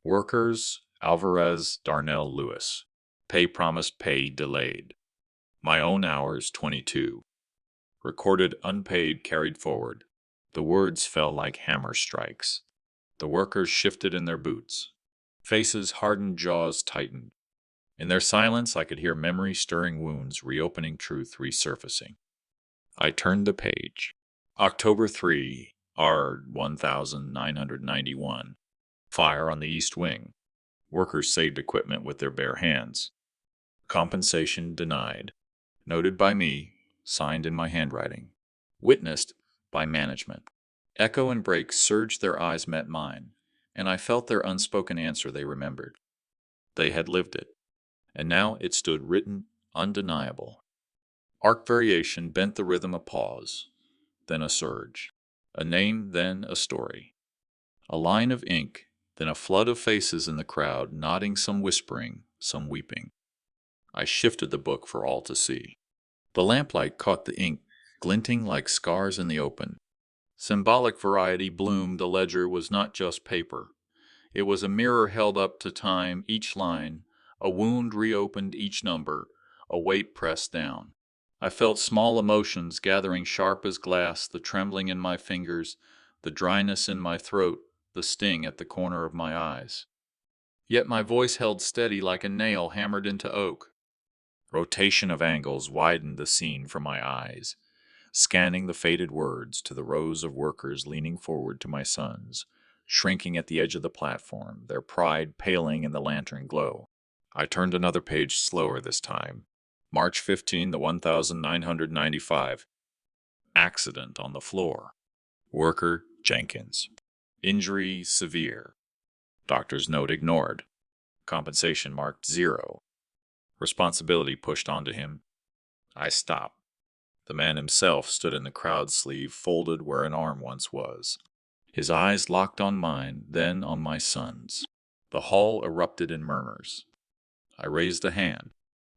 Workers, Alvarez, Darnell, Lewis. Pay promised, pay delayed. My own hours, 22. Recorded unpaid, carried forward. The words fell like hammer strikes. The workers shifted in their boots. Faces hardened, jaws tightened. In their silence, I could hear memory stirring wounds, reopening truth, resurfacing. I turned the page. October 3, R 1991. Fire on the East Wing. Workers saved equipment with their bare hands. Compensation denied. Noted by me, signed in my handwriting. Witnessed by management. Echo and Brake surged, their eyes met mine, and I felt their unspoken answer. They remembered. They had lived it, and now it stood written, undeniable. Arc variation bent the rhythm, a pause, then a surge. A name, then a story. A line of ink, then a flood of faces in the crowd, nodding, some whispering, some weeping. I shifted the book for all to see. The lamplight caught the ink, glinting like scars in the open. Symbolic variety bloomed. The ledger was not just paper. It was a mirror held up to time, each line, a wound reopened, each number, a weight pressed down. I felt small emotions gathering sharp as glass, the trembling in my fingers, the dryness in my throat, the sting at the corner of my eyes. Yet my voice held steady like a nail hammered into oak. Rotation of angles widened the scene for my eyes, scanning the faded words to the rows of workers leaning forward, to my sons, shrinking at the edge of the platform, their pride paling in the lantern glow. I turned another page slower this time. March 15, 1995. Accident on the floor. Worker Jenkins. Injury severe. Doctor's note ignored. Compensation marked 0. Responsibility pushed onto him. I stopped. The man himself stood in the crowd, sleeve folded where an arm once was. His eyes locked on mine, then on my son's. The hall erupted in murmurs. I raised a hand.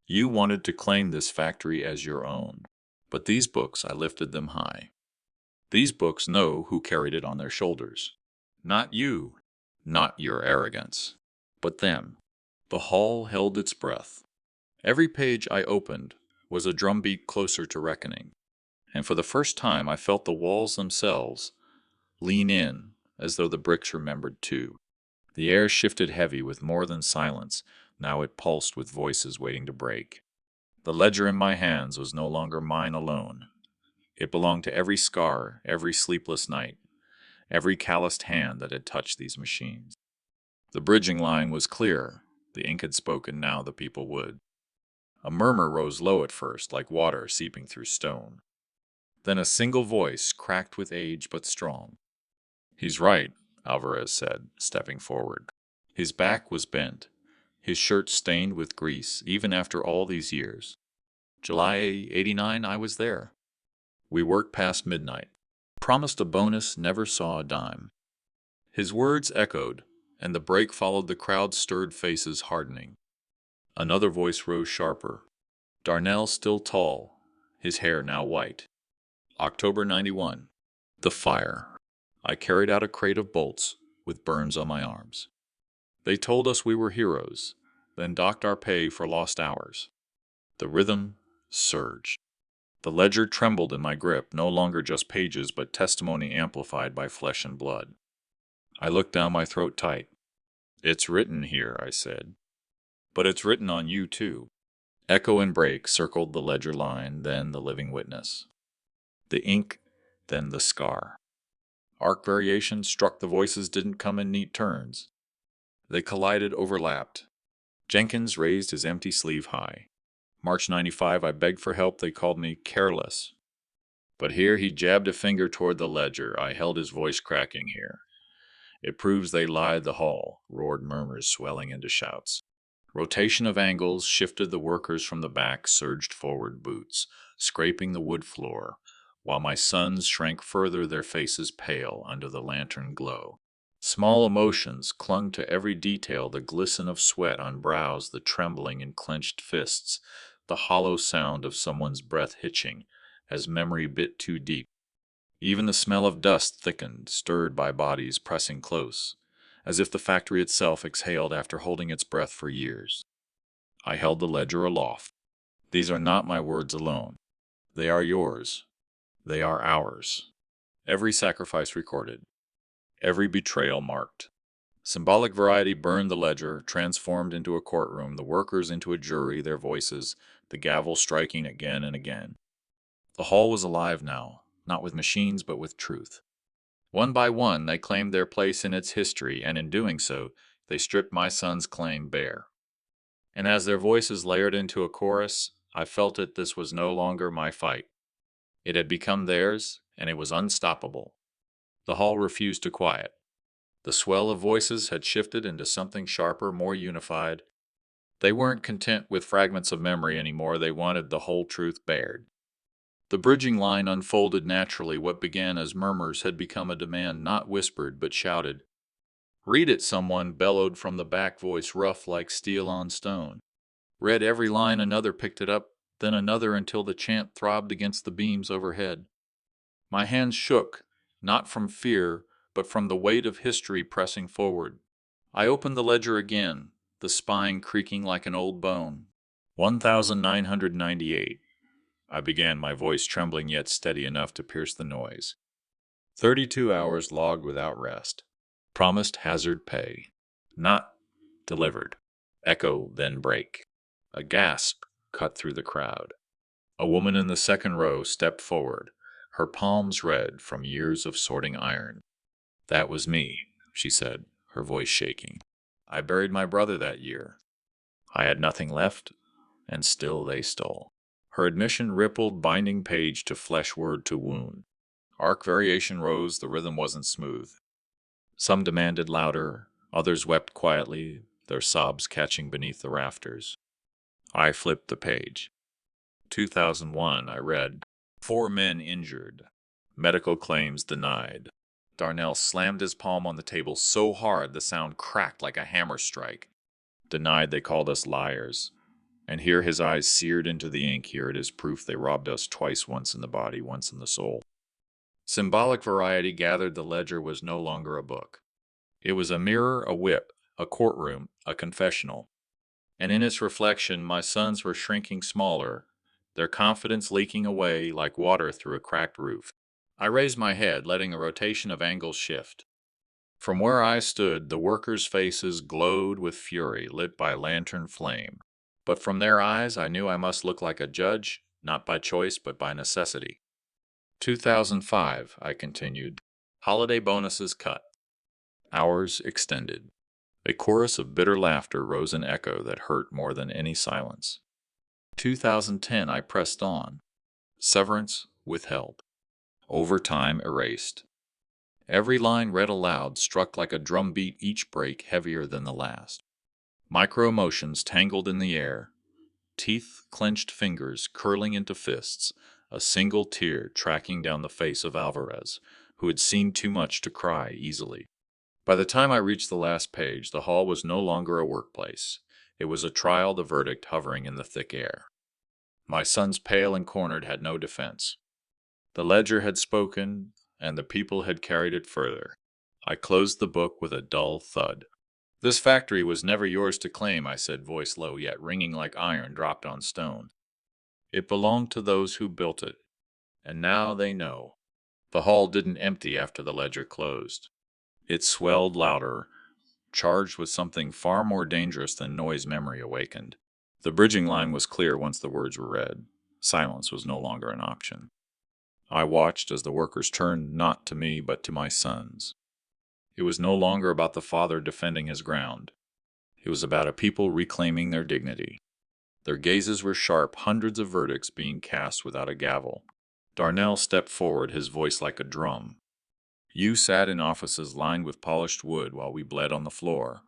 You wanted to claim this factory as your own. But these books, I lifted them high. These books know who carried it on their shoulders. Not you, not your arrogance, but them. The hall held its breath. Every page I opened was a drumbeat closer to reckoning, and for the first time I felt the walls themselves lean in, as though the bricks remembered too. The air shifted heavy with more than silence. Now it pulsed with voices waiting to break. The ledger in my hands was no longer mine alone. It belonged to every scar, every sleepless night, every calloused hand that had touched these machines. The bridging line was clear. The ink had spoken, now the people would. A murmur rose low at first, like water seeping through stone. Then a single voice, cracked with age but strong. "He's right," Alvarez said, stepping forward. His back was bent, his shirt stained with grease, even after all these years. "July '89, I was there. We worked past midnight. Promised a bonus, never saw a dime." His words echoed, and the break followed the crowd's stirred faces hardening. Another voice rose sharper. Darnell still tall, his hair now white. "October '91. The fire. I carried out a crate of bolts, with burns on my arms. They told us we were heroes, then docked our pay for lost hours." The rhythm surged. The ledger trembled in my grip, no longer just pages, but testimony amplified by flesh and blood. I looked down my throat tight. "It's written here," I said. "But it's written on you, too." Echo and break circled the ledger line, then the living witness. The ink, then the scar. Arc variation struck. The voices didn't come in neat turns. They collided, overlapped. Jenkins raised his empty sleeve high. "March '95, I begged for help. They called me careless." But here he jabbed a finger toward the ledger. I held his voice cracking here. "It proves they lied the hall," roared murmurs swelling into shouts. Rotation of angles shifted. The workers from the back surged forward, boots scraping the wood floor, while my sons shrank further, their faces pale under the lantern glow. Small emotions clung to every detail, the glisten of sweat on brows, the trembling in clenched fists, the hollow sound of someone's breath hitching as memory bit too deep. Even the smell of dust thickened, stirred by bodies pressing close, as if the factory itself exhaled after holding its breath for years. I held the ledger aloft. "These are not my words alone. They are yours. They are ours. Every sacrifice recorded. Every betrayal marked." Symbolic variety burned the ledger, transformed into a courtroom, the workers into a jury, their voices, the gavel striking again and again. The hall was alive now, not with machines but with truth. One by one, they claimed their place in its history, and in doing so, they stripped my son's claim bare. And as their voices layered into a chorus, I felt it. This was no longer my fight. It had become theirs, and it was unstoppable. The hall refused to quiet. The swell of voices had shifted into something sharper, more unified. They weren't content with fragments of memory anymore. They wanted the whole truth bared. The bridging line unfolded naturally. What began as murmurs had become a demand, not whispered but shouted. "Read it," someone bellowed from the back, voice rough like steel on stone. Read every line. Another picked it up, then another, until the chant throbbed against the beams overhead. My hands shook, not from fear, but from the weight of history pressing forward. I opened the ledger again, the spine creaking like an old bone. 1998. I began, my voice trembling yet steady enough to pierce the noise. 32 hours logged without rest. Promised hazard pay. Not delivered. Echo, then break. A gasp cut through the crowd. A woman in the second row stepped forward, her palms red from years of sorting iron. "That was me," she said, her voice shaking. "I buried my brother that year. I had nothing left, and still they stole." Her admission rippled, binding page to flesh, word to wound. Arc variation rose. The rhythm wasn't smooth. Some demanded louder, others wept quietly, their sobs catching beneath the rafters. I flipped the page. 2001, I read. 4 men injured. Medical claims denied. Darnell slammed his palm on the table so hard the sound cracked like a hammer strike. Denied. They called us liars. And here his eyes seared into the ink. Here it is proof they robbed us twice, once in the body, once in the soul. Symbolic variety gathered. The ledger was no longer a book. It was a mirror, a whip, a courtroom, a confessional. And in its reflection, my sons were shrinking smaller, their confidence leaking away like water through a cracked roof. I raised my head, letting a rotation of angles shift. From where I stood, the workers' faces glowed with fury, lit by lantern flame. But from their eyes, I knew I must look like a judge, not by choice, but by necessity. 2005, I continued. Holiday bonuses cut. Hours extended. A chorus of bitter laughter rose, an echo that hurt more than any silence. 2010 I pressed on. Severance withheld. Overtime erased. Every line read aloud struck like a drumbeat, each break heavier than the last. Micro-emotions tangled in the air, teeth clenched fingers curling into fists, a single tear tracking down the face of Alvarez, who had seen too much to cry easily. By the time I reached the last page, the hall was no longer a workplace. It was a trial, the verdict hovering in the thick air. My sons, pale and cornered, had no defense. The ledger had spoken, and the people had carried it further. I closed the book with a dull thud. "This factory was never yours to claim," I said, voice low yet ringing like iron dropped on stone. "It belonged to those who built it, and now they know." The hall didn't empty after the ledger closed. It swelled louder, charged with something far more dangerous than noise memory awakened. The bridging line was clear once the words were read. Silence was no longer an option. I watched as the workers turned not to me but to my sons. It was no longer about the father defending his ground. It was about a people reclaiming their dignity. Their gazes were sharp, hundreds of verdicts being cast without a gavel. Darnell stepped forward, his voice like a drum. "You sat in offices lined with polished wood while we bled on the floor.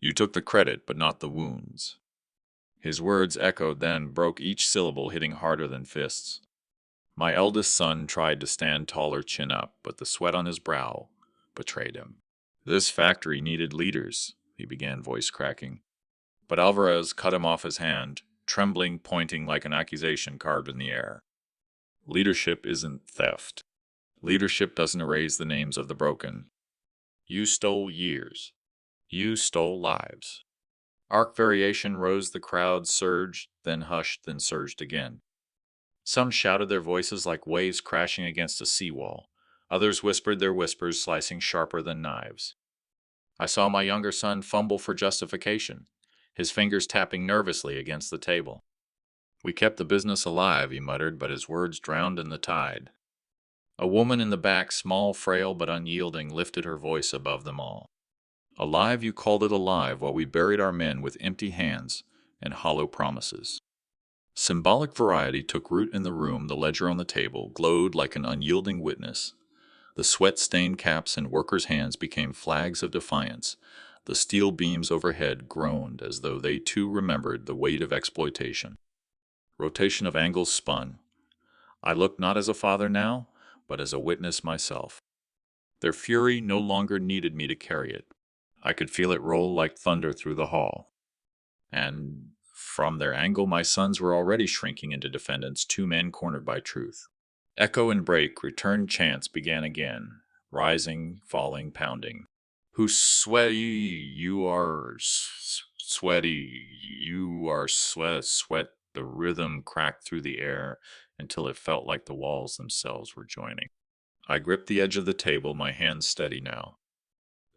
You took the credit, but not the wounds." His words echoed, then broke, each syllable hitting harder than fists. My eldest son tried to stand taller, chin up, but the sweat on his brow betrayed him. "This factory needed leaders," he began, voice cracking. But Alvarez cut him off, his hand, trembling, pointing like an accusation carved in the air. "Leadership isn't theft. Leadership doesn't erase the names of the broken. You stole years. You stole lives." Arc variation rose, the crowd surged, then hushed, then surged again. Some shouted their voices like waves crashing against a seawall. Others whispered their whispers, slicing sharper than knives. I saw my younger son fumble for justification, his fingers tapping nervously against the table. "We kept the business alive," he muttered, but his words drowned in the tide. A woman in the back, small, frail, but unyielding, lifted her voice above them all. "Alive, you called it alive, while we buried our men with empty hands and hollow promises." Symbolic variety took root in the room. The ledger on the table glowed like an unyielding witness. The sweat-stained caps in workers' hands became flags of defiance. The steel beams overhead groaned as though they too remembered the weight of exploitation. Rotation of angles spun. I looked not as a father now, but as a witness myself. Their fury no longer needed me to carry it. I could feel it roll like thunder through the hall. And from their angle, my sons were already shrinking into defendants, two men cornered by truth. Echo and break, return chants began again, rising, falling, pounding. "Who's sweaty? You are sweaty. You are sweat." The rhythm cracked through the air until it felt like the walls themselves were joining. I gripped the edge of the table, my hands steady now.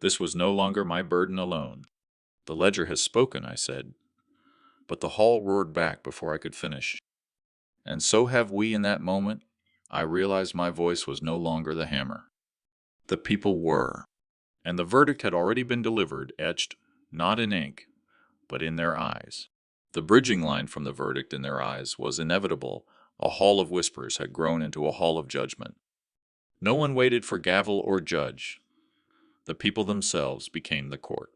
This was no longer my burden alone. "The ledger has spoken," I said. But the hall roared back before I could finish. And so have we. In that moment, I realized my voice was no longer the hammer. The people were. And the verdict had already been delivered, etched, not in ink, but in their eyes. The bridging line from the verdict in their eyes was inevitable. A hall of whispers had grown into a hall of judgment. No one waited for gavel or judge. The people themselves became the court.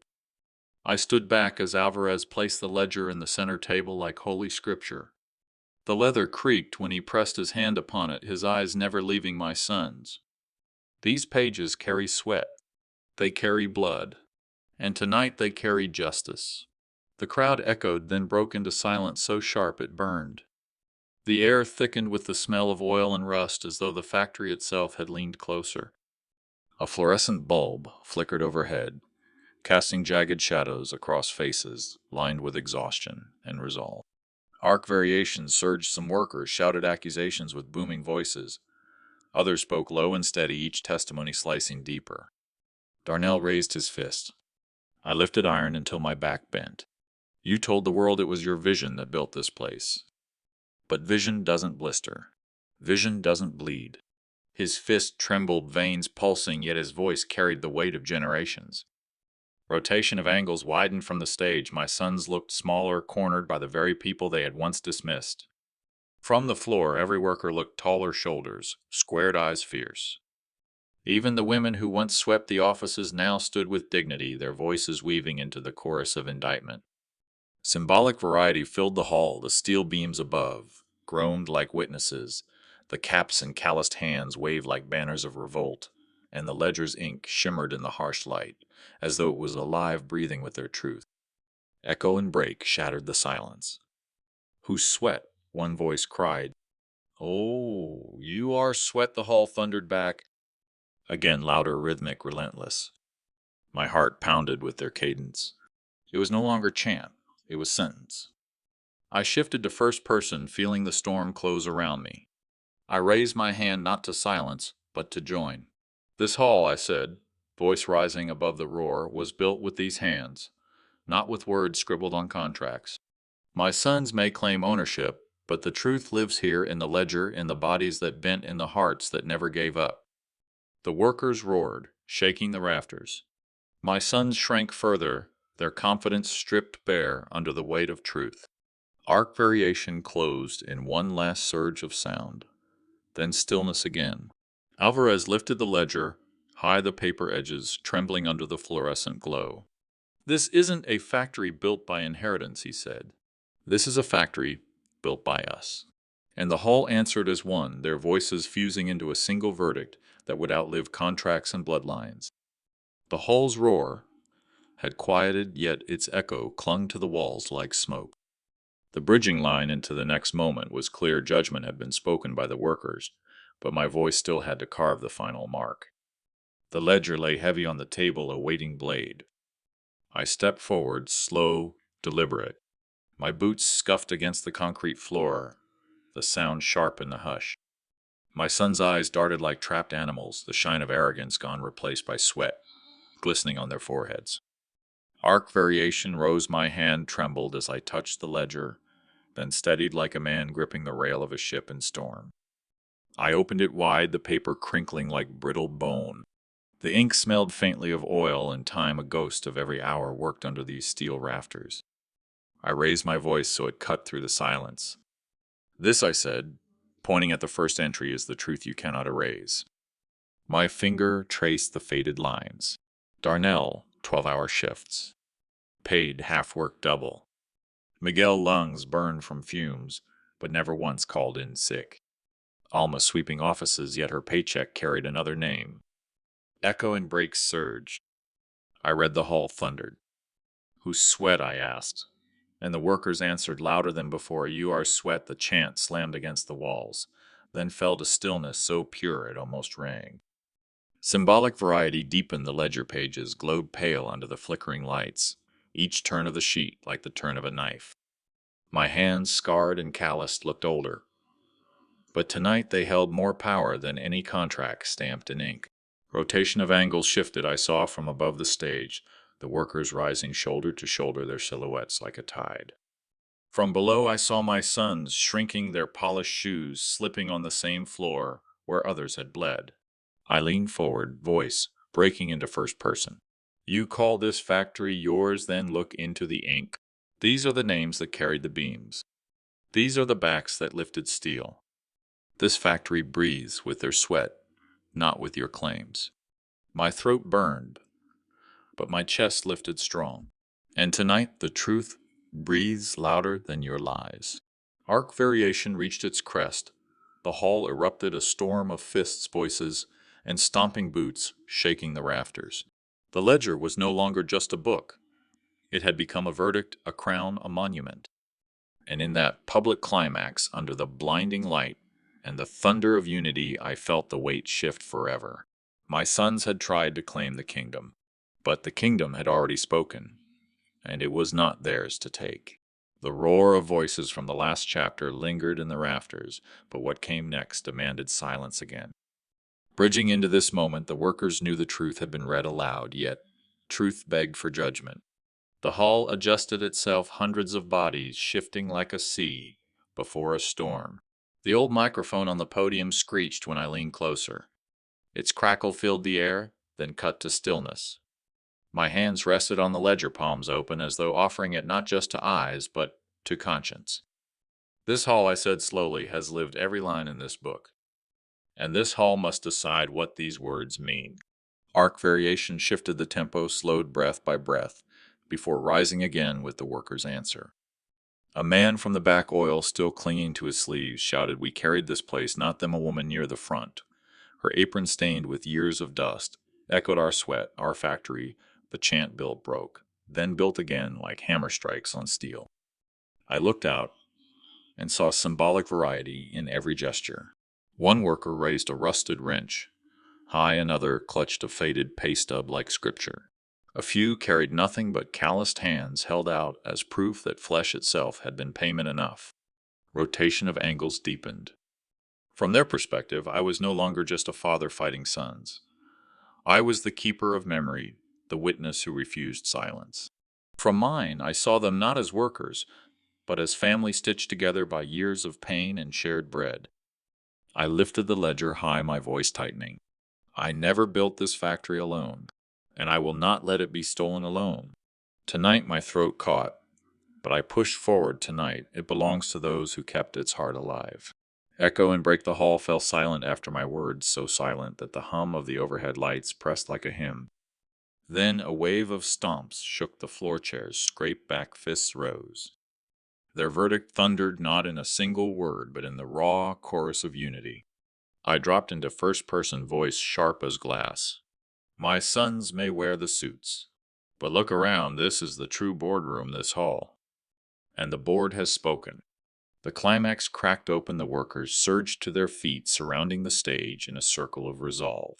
I stood back as Alvarez placed the ledger in the center table like holy scripture. The leather creaked when he pressed his hand upon it, his eyes never leaving my son's. "These pages carry sweat. They carry blood. And tonight they carry justice." The crowd echoed, then broke into silence so sharp it burned. The air thickened with the smell of oil and rust, as though the factory itself had leaned closer. A fluorescent bulb flickered overhead, casting jagged shadows across faces lined with exhaustion and resolve. Arc variations surged. Some workers shouted accusations with booming voices. Others spoke low and steady, each testimony slicing deeper. Darnell raised his fist. I lifted iron until my back bent. "You told the world it was your vision that built this place. But vision doesn't blister. Vision doesn't bleed." His fist trembled, veins pulsing, yet his voice carried the weight of generations. Rotation of angles widened from the stage. My sons looked smaller, cornered by the very people they had once dismissed. From the floor, every worker looked taller shoulders, squared eyes fierce. Even the women who once swept the offices now stood with dignity, their voices weaving into the chorus of indictment. Symbolic variety filled the hall. The steel beams above groaned like witnesses, the caps and calloused hands waved like banners of revolt, and the ledger's ink shimmered in the harsh light, as though it was alive, breathing with their truth. Echo and break shattered the silence. "Whose sweat?" one voice cried. "Oh, you are sweat," the hall thundered back. Again, louder, rhythmic, relentless. My heart pounded with their cadence. It was no longer chant, it was sentence. I shifted to first person, feeling the storm close around me. I raised my hand not to silence, but to join. "This hall," I said, voice rising above the roar, "was built with these hands, not with words scribbled on contracts. My sons may claim ownership, but the truth lives here in the ledger, in the bodies that bent, in the hearts that never gave up." The workers roared, shaking the rafters. My sons shrank further, their confidence stripped bare under the weight of truth. Arc variation closed in one last surge of sound. Then stillness again. Alvarez lifted the ledger, high the paper edges trembling under the fluorescent glow. "This isn't a factory built by inheritance," he said. "This is a factory built by us." And the hall answered as one, their voices fusing into a single verdict that would outlive contracts and bloodlines. The hall's roar had quieted, yet its echo clung to the walls like smoke. The bridging line into the next moment was clear. Judgment had been spoken by the workers, but my voice still had to carve the final mark. The ledger lay heavy on the table, awaiting blade. I stepped forward, slow, deliberate. My boots scuffed against the concrete floor, the sound sharp in the hush. My son's eyes darted like trapped animals, the shine of arrogance gone, replaced by sweat, glistening on their foreheads. Arc variation rose. My hand trembled as I touched the ledger, then steadied like a man gripping the rail of a ship in storm. I opened it wide, the paper crinkling like brittle bone. The ink smelled faintly of oil, and time, a ghost of every hour, worked under these steel rafters. I raised my voice so it cut through the silence. "This," I said, pointing at the first entry, "is the truth you cannot erase." My finger traced the faded lines. Darnell, 12-hour shifts. Paid half work double. Miguel, lungs burned from fumes, but never once called in sick. Alma sweeping offices, yet her paycheck carried another name. Echo and brakes surged. I read the hall thundered. "Whose sweat?" I asked. And the workers answered louder than before, "You are sweat." The chant slammed against the walls, then fell to stillness so pure it almost rang. Symbolic variety deepened. The ledger pages glowed pale under the flickering lights, each turn of the sheet like the turn of a knife. My hands, scarred and calloused, looked older, but tonight they held more power than any contract stamped in ink. Rotation of angles shifted. I saw from above the stage the workers rising shoulder to shoulder, their silhouettes like a tide. From below I saw my sons shrinking, their polished shoes slipping on the same floor where others had bled. I leaned forward, voice breaking into first person. "You call this factory yours? Then look into the ink. These are the names that carried the beams. These are the backs that lifted steel. This factory breathes with their sweat, not with your claims." My throat burned, but my chest lifted strong. And tonight the truth breathes louder than your lies. Arc variation reached its crest. The hall erupted, a storm of fists, voices, and stomping boots shaking the rafters. The ledger was no longer just a book. It had become a verdict, a crown, a monument. And in that public climax, under the blinding light and the thunder of unity, I felt the weight shift forever. My sons had tried to claim the kingdom, but the kingdom had already spoken, and it was not theirs to take. The roar of voices from the last chapter lingered in the rafters, but what came next demanded silence again. Bridging into this moment, the workers knew the truth had been read aloud, yet truth begged for judgment. The hall adjusted itself, hundreds of bodies shifting like a sea before a storm. The old microphone on the podium screeched when I leaned closer. Its crackle filled the air, then cut to stillness. My hands rested on the ledger, palms open, as though offering it not just to eyes, but to conscience. This hall, I said slowly, has lived every line in this book. And this hall must decide what these words mean. Arc variation shifted the tempo, slowed breath by breath, before rising again with the worker's answer. A man from the back, oil still clinging to his sleeves, shouted, "We carried this place, not them." A woman near the front, her apron stained with years of dust, echoed our sweat, our factory. The chant built, broke, then built again like hammer strikes on steel. I looked out and saw symbolic variety in every gesture. One worker raised a rusted wrench high, another clutched a faded pay stub like scripture. A few carried nothing but calloused hands held out as proof that flesh itself had been payment enough. Rotation of angles deepened. From their perspective, I was no longer just a father fighting sons. I was the keeper of memory, the witness who refused silence. From mine, I saw them not as workers, but as family stitched together by years of pain and shared bread. I lifted the ledger high, my voice tightening. I never built this factory alone, and I will not let it be stolen alone. Tonight my throat caught, but I pushed forward. Tonight it belongs to those who kept its heart alive. Echo and break the hall fell silent after my words, so silent that the hum of the overhead lights pressed like a hymn. Then a wave of stomps shook the floor chairs, scraped back fists rose. Their verdict thundered not in a single word, but in the raw chorus of unity. I dropped into first-person voice, sharp as glass. My sons may wear the suits, but look around. This is the true boardroom, this hall. And the board has spoken. The climax cracked open. The workers surged to their feet, surrounding the stage in a circle of resolve.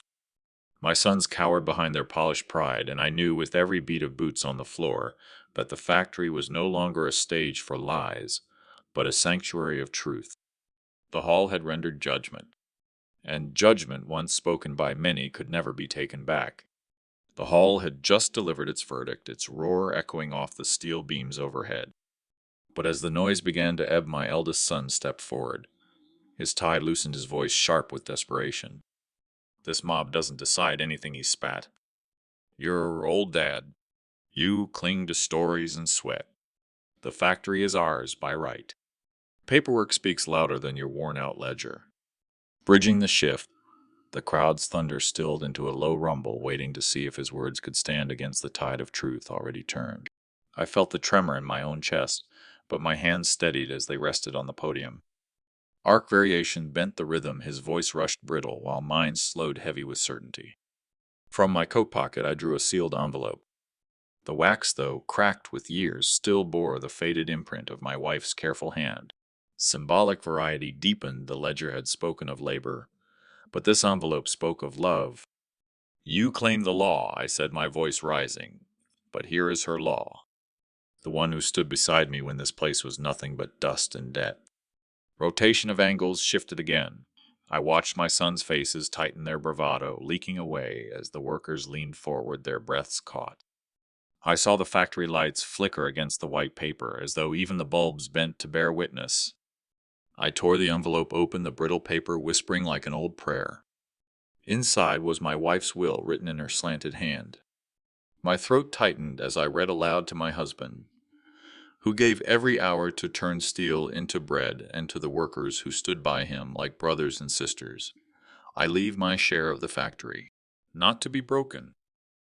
My sons cowered behind their polished pride, and I knew with every beat of boots on the floor that the factory was no longer a stage for lies, but a sanctuary of truth. The hall had rendered judgment, and judgment once spoken by many could never be taken back. The hall had just delivered its verdict, its roar echoing off the steel beams overhead. But as the noise began to ebb, my eldest son stepped forward. His tie loosened, his voice sharp with desperation. "This mob doesn't decide anything," he spat. "Your old dad. You cling to stories and sweat. The factory is ours by right. Paperwork speaks louder than your worn-out ledger." Bridging the shift, the crowd's thunder stilled into a low rumble, waiting to see if his words could stand against the tide of truth already turned. I felt the tremor in my own chest, but my hands steadied as they rested on the podium. Arc variation bent the rhythm, his voice rushed brittle, while mine slowed heavy with certainty. From my coat pocket I drew a sealed envelope. The wax, though cracked with years, still bore the faded imprint of my wife's careful hand. Symbolic variety deepened. The ledger had spoken of labor, but this envelope spoke of love. "You claim the law," I said, my voice rising, "but here is her law. The one who stood beside me when this place was nothing but dust and debt." Rotation of angles shifted again. I watched my sons' faces tighten, their bravado leaking away as the workers leaned forward, their breaths caught. I saw the factory lights flicker against the white paper, as though even the bulbs bent to bear witness. I tore the envelope open, the brittle paper whispering like an old prayer. Inside was my wife's will, written in her slanted hand. My throat tightened as I read aloud to my husband, who gave every hour to turn steel into bread, and to the workers who stood by him like brothers and sisters. I leave my share of the factory, not to be broken,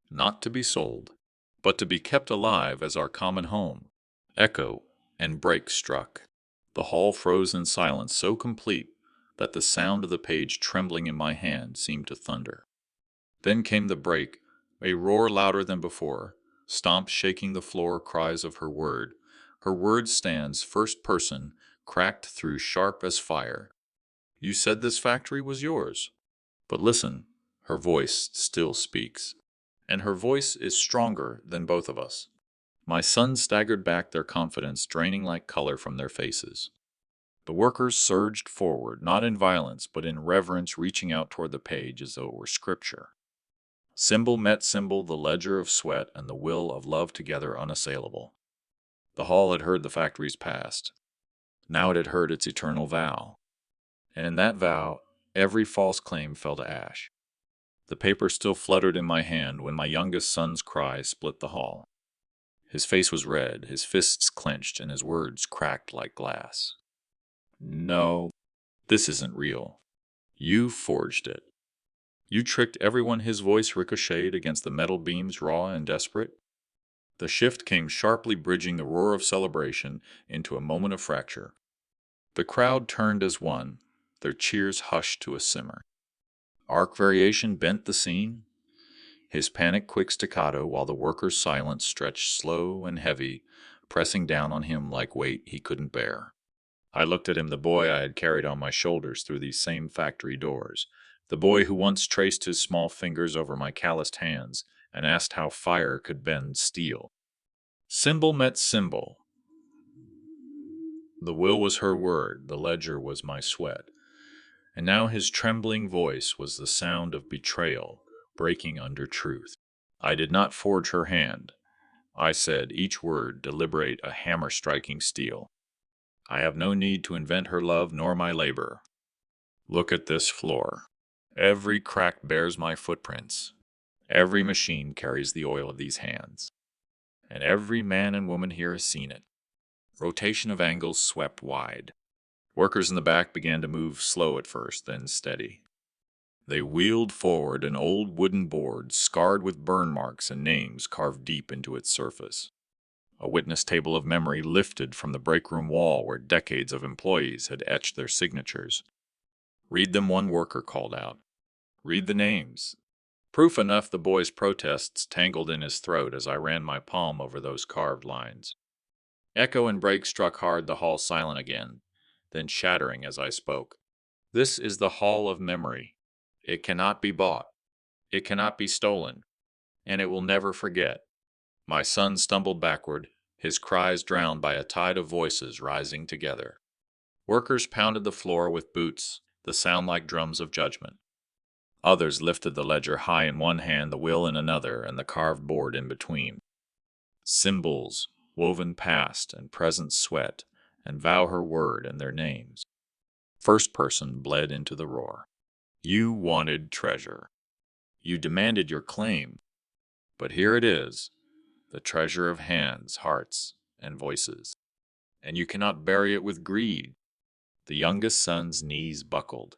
not to be sold, but to be kept alive as our common home. Echo and break struck. The hall froze in silence so complete that the sound of the page trembling in my hand seemed to thunder. Then came the break, a roar louder than before, stomps shaking the floor, cries of her word. Her word stands, first person, cracked through sharp as fire. "You said this factory was yours. But listen," her voice still speaks. And her voice is stronger than both of us. My sons staggered back, their confidence draining like color from their faces. The workers surged forward, not in violence, but in reverence, reaching out toward the page as though it were scripture. Symbol met symbol, the ledger of sweat and the will of love together unassailable. The hall had heard the factory's past. Now it had heard its eternal vow. And in that vow, every false claim fell to ash. The paper still fluttered in my hand when my youngest son's cry split the hall. His face was red, his fists clenched, and his words cracked like glass. No, this isn't real. You forged it. You tricked everyone. His voice ricocheted against the metal beams, raw and desperate. The shift came sharply, bridging the roar of celebration into a moment of fracture. The crowd turned as one, their cheers hushed to a simmer. Arc variation bent the scene, his panic quick staccato, while the worker's silence stretched slow and heavy, pressing down on him like weight he couldn't bear. I looked at him, the boy I had carried on my shoulders through these same factory doors, the boy who once traced his small fingers over my calloused hands and asked how fire could bend steel. Symbol met symbol. The will was her word, the ledger was my sweat. And now his trembling voice was the sound of betrayal breaking under truth. I did not forge her hand. I said, each word deliberate, a hammer striking steel. I have no need to invent her love nor my labor. Look at this floor. Every crack bears my footprints. Every machine carries the oil of these hands. And every man and woman here has seen it. Rotation of angles swept wide. Workers in the back began to move, slow at first, then steady. They wheeled forward an old wooden board, scarred with burn marks and names carved deep into its surface. A witness table of memory lifted from the breakroom wall where decades of employees had etched their signatures. Read them, one worker called out. Read the names. Proof enough. The boy's protests tangled in his throat as I ran my palm over those carved lines. Echo and break struck hard, the hall silent again, then shattering as I spoke. This is the hall of memory. It cannot be bought. It cannot be stolen. And it will never forget. My son stumbled backward, his cries drowned by a tide of voices rising together. Workers pounded the floor with boots, the sound like drums of judgment. Others lifted the ledger high in one hand, the will in another, and the carved board in between. Symbols, woven past and present sweat, and vow her word and their names. First person bled into the roar. You wanted treasure. You demanded your claim. But here it is, the treasure of hands, hearts, and voices. And you cannot bury it with greed. The youngest son's knees buckled.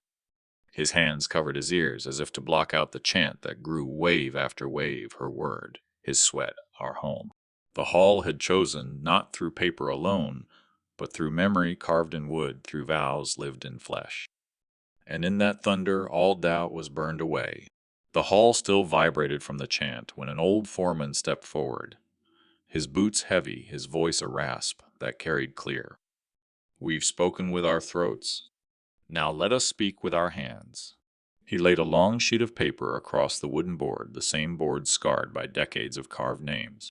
His hands covered his ears as if to block out the chant that grew wave after wave, her word, his sweat, our home. The hall had chosen, not through paper alone, but through memory carved in wood, through vows lived in flesh. And in that thunder all doubt was burned away. The hall still vibrated from the chant when an old foreman stepped forward, his boots heavy, his voice a rasp that carried clear. We've spoken with our throats. Now let us speak with our hands. He laid a long sheet of paper across the wooden board, the same board scarred by decades of carved names.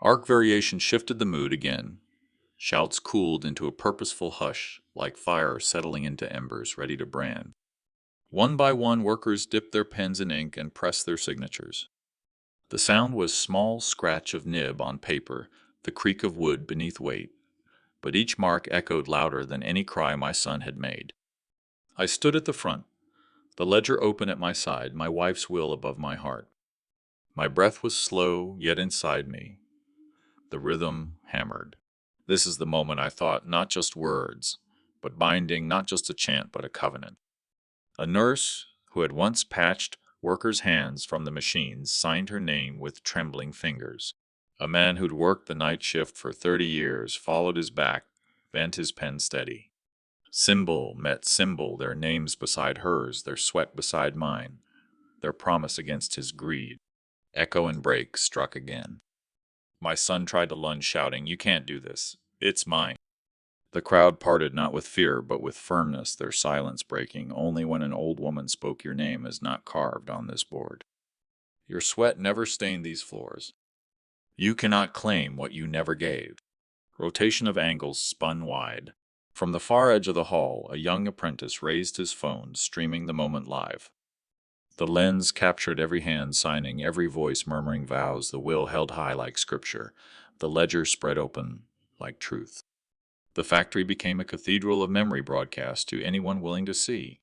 Arc variation shifted the mood again. Shouts cooled into a purposeful hush, like fire settling into embers ready to brand. One by one, workers dipped their pens in ink and pressed their signatures. The sound was small scratch of nib on paper, the creak of wood beneath weight, but each mark echoed louder than any cry my son had made. I stood at the front, the ledger open at my side, my wife's will above my heart. My breath was slow, yet inside me, the rhythm hammered. This is the moment, I thought, not just words, but binding, not just a chant, but a covenant. A nurse who had once patched workers' hands from the machines signed her name with trembling fingers. A man who'd worked the night shift for 30 years followed his back, bent his pen steady. Symbol met symbol, their names beside hers, their sweat beside mine, their promise against his greed. Echo and break struck again. My son tried to lunge, shouting, "You can't do this. It's mine." The crowd parted not with fear, but with firmness, their silence breaking only when an old woman spoke, "Your name is not carved on this board. Your sweat never stained these floors. You cannot claim what you never gave." Rotation of angles spun wide. From the far edge of the hall, a young apprentice raised his phone, streaming the moment live. The lens captured every hand signing, every voice murmuring vows, the will held high like scripture, the ledger spread open like truth. The factory became a cathedral of memory broadcast to anyone willing to see.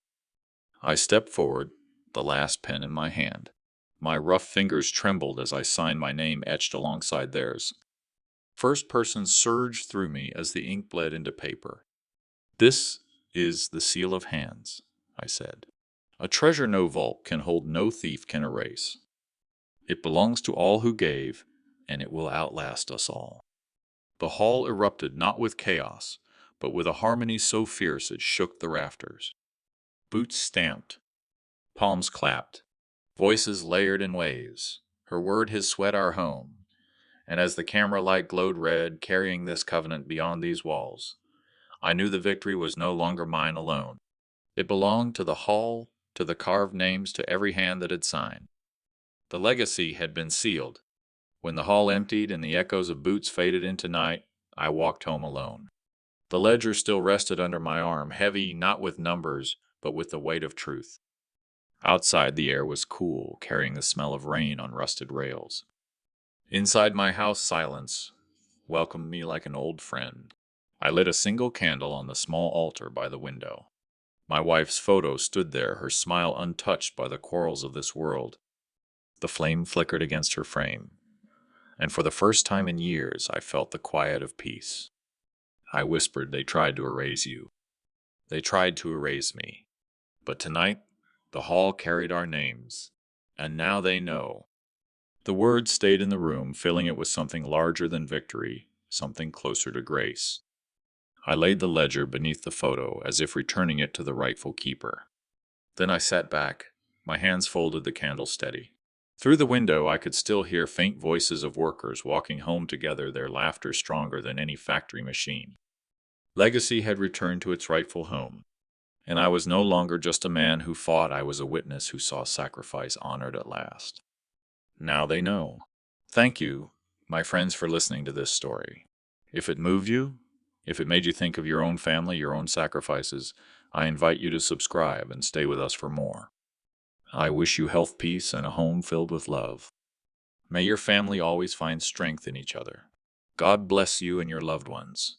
I stepped forward, the last pen in my hand. My rough fingers trembled as I signed my name etched alongside theirs. First person surged through me as the ink bled into paper. "This is the seal of hands," I said. "A treasure no vault can hold, no thief can erase. It belongs to all who gave, and it will outlast us all." The hall erupted not with chaos, but with a harmony so fierce it shook the rafters. Boots stamped, palms clapped, voices layered in waves. Her word, his sweat, our home. And as the camera light glowed red, carrying this covenant beyond these walls, I knew the victory was no longer mine alone. It belonged to the hall, to the carved names, to every hand that had signed. The legacy had been sealed. When the hall emptied and the echoes of boots faded into night, I walked home alone. The ledger still rested under my arm, heavy not with numbers, but with the weight of truth. Outside, the air was cool, carrying the smell of rain on rusted rails. Inside my house, silence welcomed me like an old friend. I lit a single candle on the small altar by the window. My wife's photo stood there, her smile untouched by the quarrels of this world. The flame flickered against her frame, and for the first time in years I felt the quiet of peace. I whispered, "They tried to erase you. They tried to erase me. But tonight, the hall carried our names, and now they know." The words stayed in the room, filling it with something larger than victory, something closer to grace. I laid the ledger beneath the photo, as if returning it to the rightful keeper. Then I sat back, my hands folded, the candle steady. Through the window I could still hear faint voices of workers walking home together, their laughter stronger than any factory machine. Legacy had returned to its rightful home, and I was no longer just a man who fought. I was a witness who saw sacrifice honored at last. Now they know. Thank you, my friends, for listening to this story. If it moved you, if it made you think of your own family, your own sacrifices, I invite you to subscribe and stay with us for more. I wish you health, peace, and a home filled with love. May your family always find strength in each other. God bless you and your loved ones.